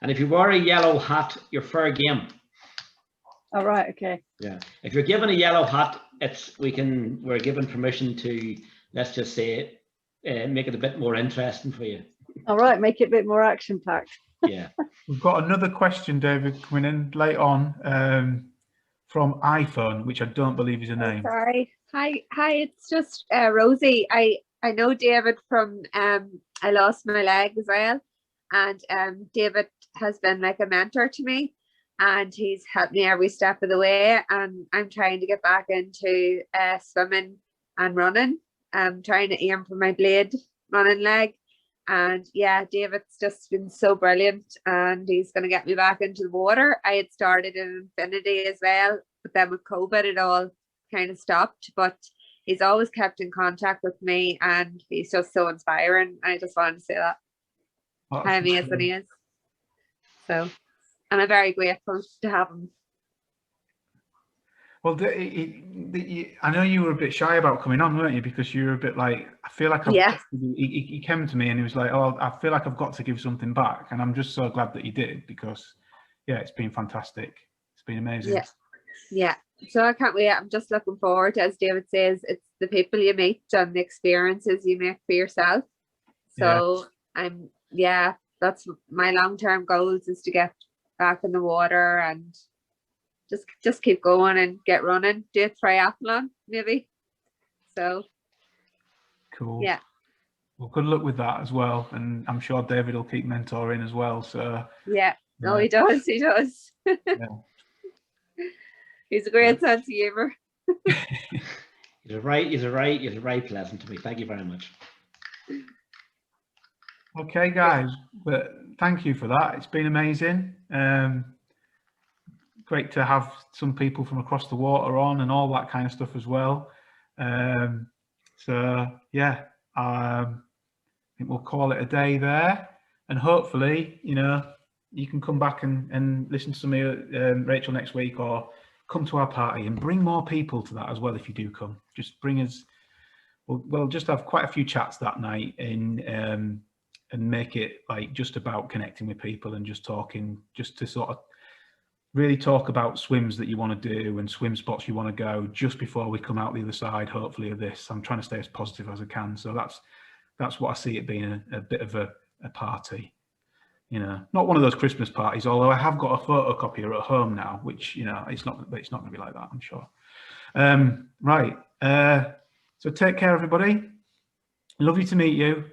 And if you wear a yellow hat, you're fair game. All right, okay. Yeah. If you're given a yellow hat, we're given permission to, let's just say, make it a bit more interesting for you. All right, make it a bit more action packed. Yeah. We've got another question, David, coming in late on from iPhone, which I don't believe is a name. Sorry. Hi, it's just Rosie. I know David from I Lost My Leg as well, and David has been like a mentor to me, and he's helped me every step of the way, and I'm trying to get back into swimming and running. I'm trying to aim for my blade running leg, and yeah, David's just been so brilliant, and he's going to get me back into the water. I had started in Infinity as well, but then with COVID it all kind of stopped, but he's always kept in contact with me, and he's just so inspiring. I just wanted to say that how amazing he is. So, and I'm very grateful to have him. Well, I know you were a bit shy about coming on, weren't you? Because you were a bit like, I feel like he came to me and he was like, oh, I feel like I've got to give something back. And I'm just so glad that you did, because, yeah, it's been fantastic. It's been amazing. Yeah. So I can't wait. I'm just looking forward to, as David says, it's the people you meet and the experiences you make for yourself. So that's my long-term goals, is to get back in the water and just keep going and get running. Do a triathlon maybe. So Cool. yeah. Well, good luck with that as well, and I'm sure David will keep mentoring as well. So Yeah. No, he does. He does. He's a great sense of humor. You're right pleasant to me. Thank you very much. Okay, guys, but thank you for that. It's been amazing. Great to have some people from across the water on and all that kind of stuff as well. So yeah, I think we'll call it a day there, and hopefully, you know, you can come back and listen to me, Rachel, next week, or come to our party and bring more people to that as well. If you do come, just bring us. We'll just have quite a few chats that night and make it like just about connecting with people and just talking, just to sort of really talk about swims that you want to do and swim spots you want to go just before we come out the other side, hopefully, of this. I'm trying to stay as positive as I can. So that's what I see it being, a bit of a party. You know, not one of those Christmas parties, although I have got a photocopier at home now, which, you know, it's not going to be like that, I'm sure. Right. So take care, everybody. Lovely to meet you.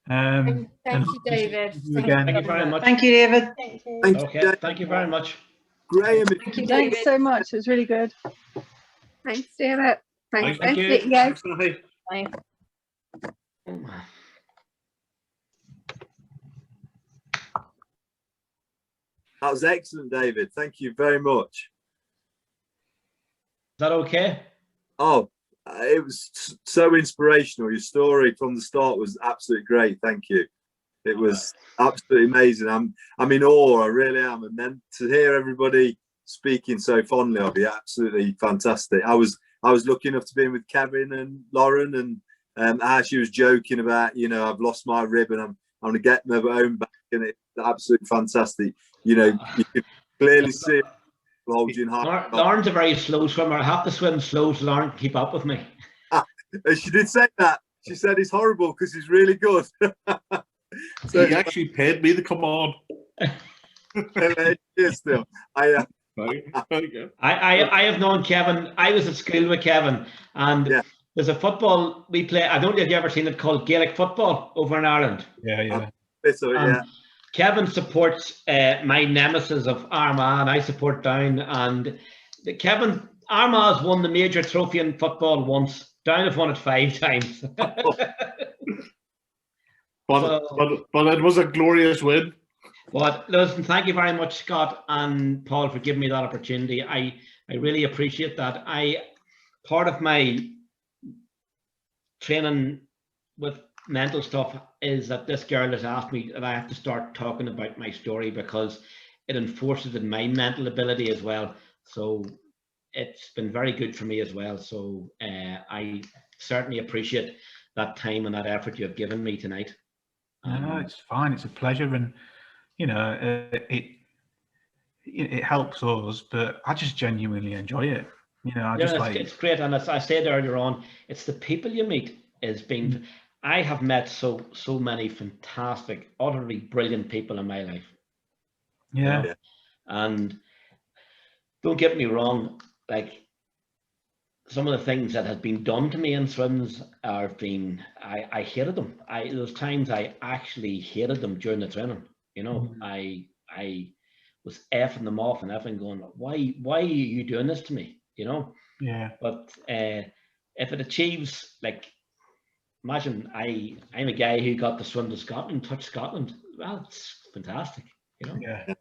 Thank you, David. Thank you very much. Thank you, David. Okay, thank you very much. Graham. Thank you, thanks so much. It was really good. Thanks, David. Thanks. Thank you. Nice to meet you guys. Bye. That was excellent, David. Thank you very much. Is that okay? Oh, it was so inspirational. Your story from the start was absolutely great. Thank you. It was absolutely amazing. I'm in awe. I really am. And then to hear everybody speaking so fondly of you, absolutely fantastic. I was lucky enough to be with Kevin and Lauren, and how she was joking about, you know, I've lost my rib and I'm going to get my own back, and it's absolutely fantastic. You know, you can clearly see it. Lauren's a very slow swimmer. I have to swim slow so Lauren can keep up with me. She did say that. She said it's horrible because he's really good. So he actually paid me to come on. Still, I have known Kevin. I was at school with Kevin, and there's a football we play. I don't know if you ever seen it, called Gaelic football over in Ireland. Yeah. Kevin supports my nemesis of Armagh, and I support Down. And Armagh has won the major trophy in football once. Down have won it 5 times. But it was a glorious win. But listen, thank you very much, Scott and Paul, for giving me that opportunity. I really appreciate that. Part of my training with mental stuff is that this girl has asked me that I have to start talking about my story, because it enforces in my mental ability as well. So it's been very good for me as well. So I certainly appreciate that time and that effort you have given me tonight. No, it's fine. It's a pleasure, and you know, it helps us. But I just genuinely enjoy it. You know, it's great. And as I said earlier on, it's the people you meet is being. I have met so many fantastic, utterly brilliant people in my life. Yeah. You know? And don't get me wrong, like some of the things that have been done to me in swims are been, I hated them. Those times I actually hated them during the training. You know, I was effing them off and effing going, why are you doing this to me? You know? Yeah. But if it achieves, like, imagine I'm a guy who got to swim to Scotland, touch Scotland. Well, it's fantastic, you know? Yeah.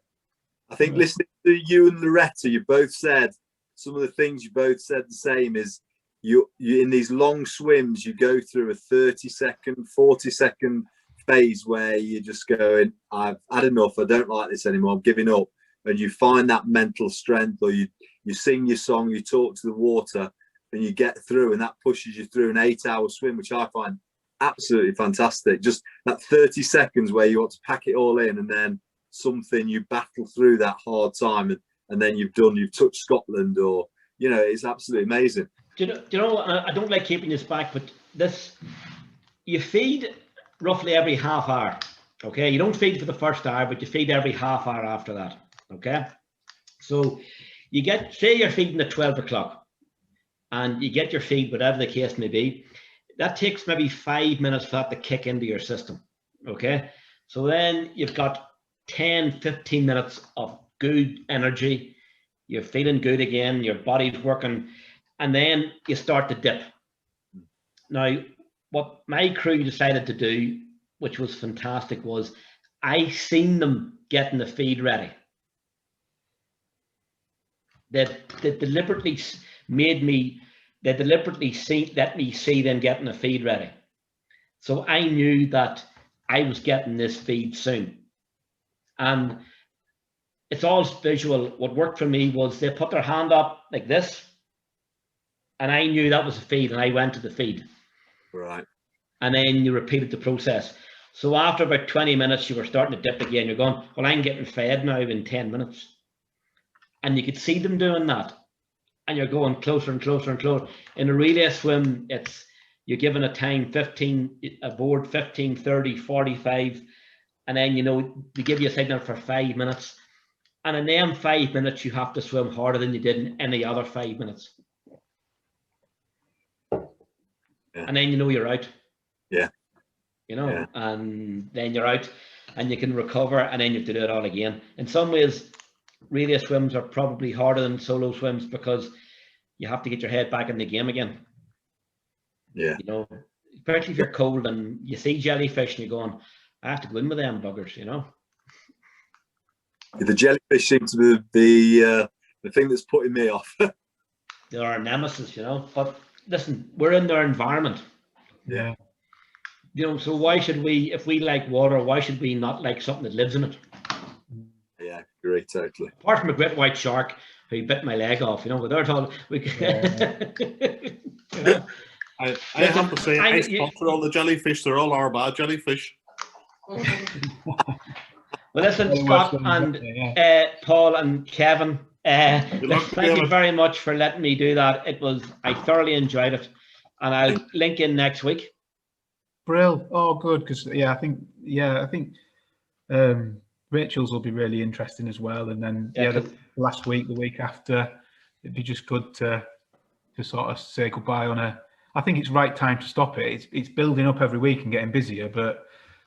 I think listening to you and Loretta, you both said some of the things you both said the same is you in these long swims, you go through a 30-second, 40-second phase where you're just going, I've had enough, I don't like this anymore, I'm giving up. And you find that mental strength, or you sing your song, you talk to the water, and you get through, and that pushes you through an 8-hour swim, which I find absolutely fantastic. Just that 30 seconds where you want to pack it all in, and then something you battle through that hard time, and then you've touched Scotland, or, you know, it's absolutely amazing. Do you know, I don't like keeping this back, but you feed roughly every half hour. Okay, you don't feed for the first hour, but you feed every half hour after that. Okay, so you get, say you're feeding at 12 o'clock and you get your feed, whatever the case may be. That takes maybe 5 minutes for that to kick into your system. Okay, so then you've got 10-15 minutes of good energy. You're feeling good again, your body's working, and then you start to dip. Now, what my crew decided to do, which was fantastic, was I seen them getting the feed ready. They deliberately let me see them getting the feed ready. So I knew that I was getting this feed soon. And it's all visual. What worked for me was they put their hand up like this, and I knew that was a feed, and I went to the feed. Right. And then you repeated the process. So after about 20 minutes, you were starting to dip again. You're going, well, I'm getting fed now in 10 minutes. And you could see them doing that. And you're going closer and closer and closer. In a relay swim, you're given a time 15, aboard 15, 30, 45. And then, you know, they give you a signal for 5 minutes. And in them 5 minutes, you have to swim harder than you did in any other 5 minutes. Yeah. And then you know you're out. Yeah. You know, and then you're out and you can recover, and then you have to do it all again. In some ways, relay swims are probably harder than solo swims because you have to get your head back in the game again. Yeah. You know, especially if you're cold and you see jellyfish and you're going, I have to go in with them buggers, you know. The jellyfish seem to be the thing that's putting me off. They're our nemesis, you know. But listen, we're in their environment. Yeah. You know, so why should we, if we like water, why should we not like something that lives in it? Yeah, agree, totally. Apart from a great white shark who bit my leg off, you know, but they're all we you know? I have to say, I sponsor all the jellyfish. They're all our bad jellyfish. Well, listen, Scott and Paul and Kevin, thank you very much for letting me do that. I thoroughly enjoyed it, and I'll link in next week. Brill. Oh, good, because I think Rachel's will be really interesting as well. And then the last week, the week after, it'd be just good to sort of say goodbye on a. I think it's right time to stop it. It's building up every week and getting busier, but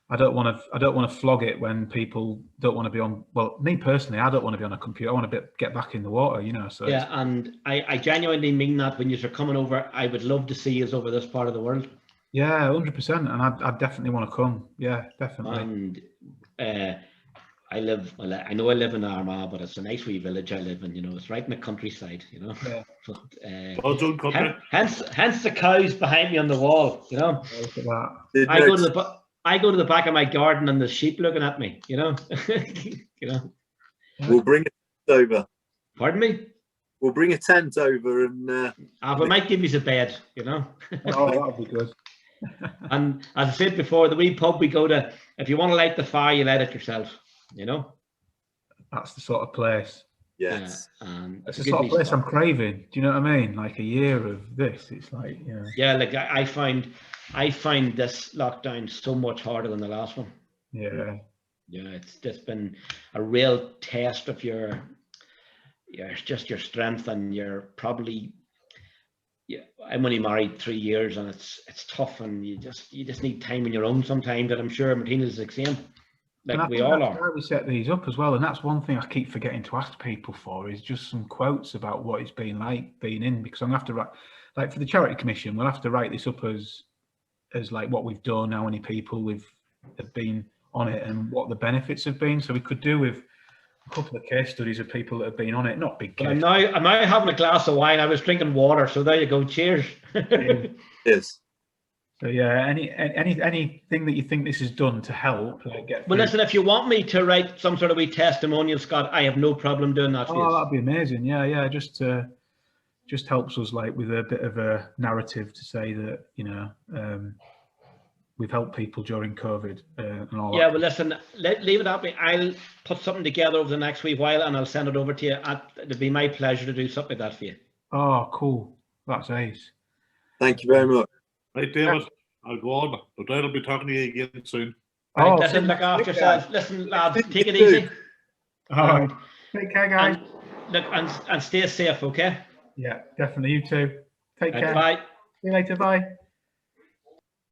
I don't want to flog it when people don't want to be on. Well, me personally, I don't want to be on a computer. I want to get back in the water, you know. So yeah, and I genuinely mean that. When you're coming over, I would love to see us over this part of the world. Yeah, 100%, and I definitely want to come. Yeah, definitely. And I know I live in Armagh, but it's a nice wee village I live in. You know, it's right in the countryside. You know. Yeah. But, hence the cows behind me on the wall. You know. Look at that. I go to the back of my garden and the sheep looking at me. You know. You know. We'll bring it over. Pardon me. We'll bring a tent over and. We might give you a bed. You know. Oh, that'll be good. And as I said before, the wee pub we go to, if you want to light the fire, you light it yourself, you know? That's the sort of place. Yes. It's the sort of place I'm craving. Do you know what I mean? Like a year of this. It's like, you know. Yeah, like I find this lockdown so much harder than the last one. Yeah. Yeah, it's just been a real test of your strength, and you're probably. Yeah, I'm only married 3 years, and it's tough, and you just need time on your own sometimes. And I'm sure Martina's the same, like we all are. Why we set these up as well, and that's one thing I keep forgetting to ask people for is just some quotes about what it's been like being in, because I'm gonna have to write, like for the charity commission, we'll have to write this up as like what we've done, how many people have been on it, and what the benefits have been. So we could do with a couple of case studies of people that have been on it, not big case. I'm now having a glass of wine. I was drinking water, so there you go. Cheers. Yes. So yeah, anything that you think this has done to help get. Well, listen, if you want me to write some sort of wee testimonial, Scott, I have no problem doing that. Oh, that'd be amazing. Yeah, just helps us like with a bit of a narrative to say that, you know, we've helped people during COVID and all that. Yeah, well, listen, leave it at me. I'll put something together over the next wee while, and I'll send it over to you. It'd be my pleasure to do something like that for you. Oh, cool. That's ace. Thank you very much. Right, David, I'll go on. But I'll be talking to you again soon. Right, listen, look after yourselves. Listen, lads, take it easy. All right. Take care, guys. Look, and stay safe, okay? Yeah, definitely. You too. Take Right, care. bye. See you later. Bye.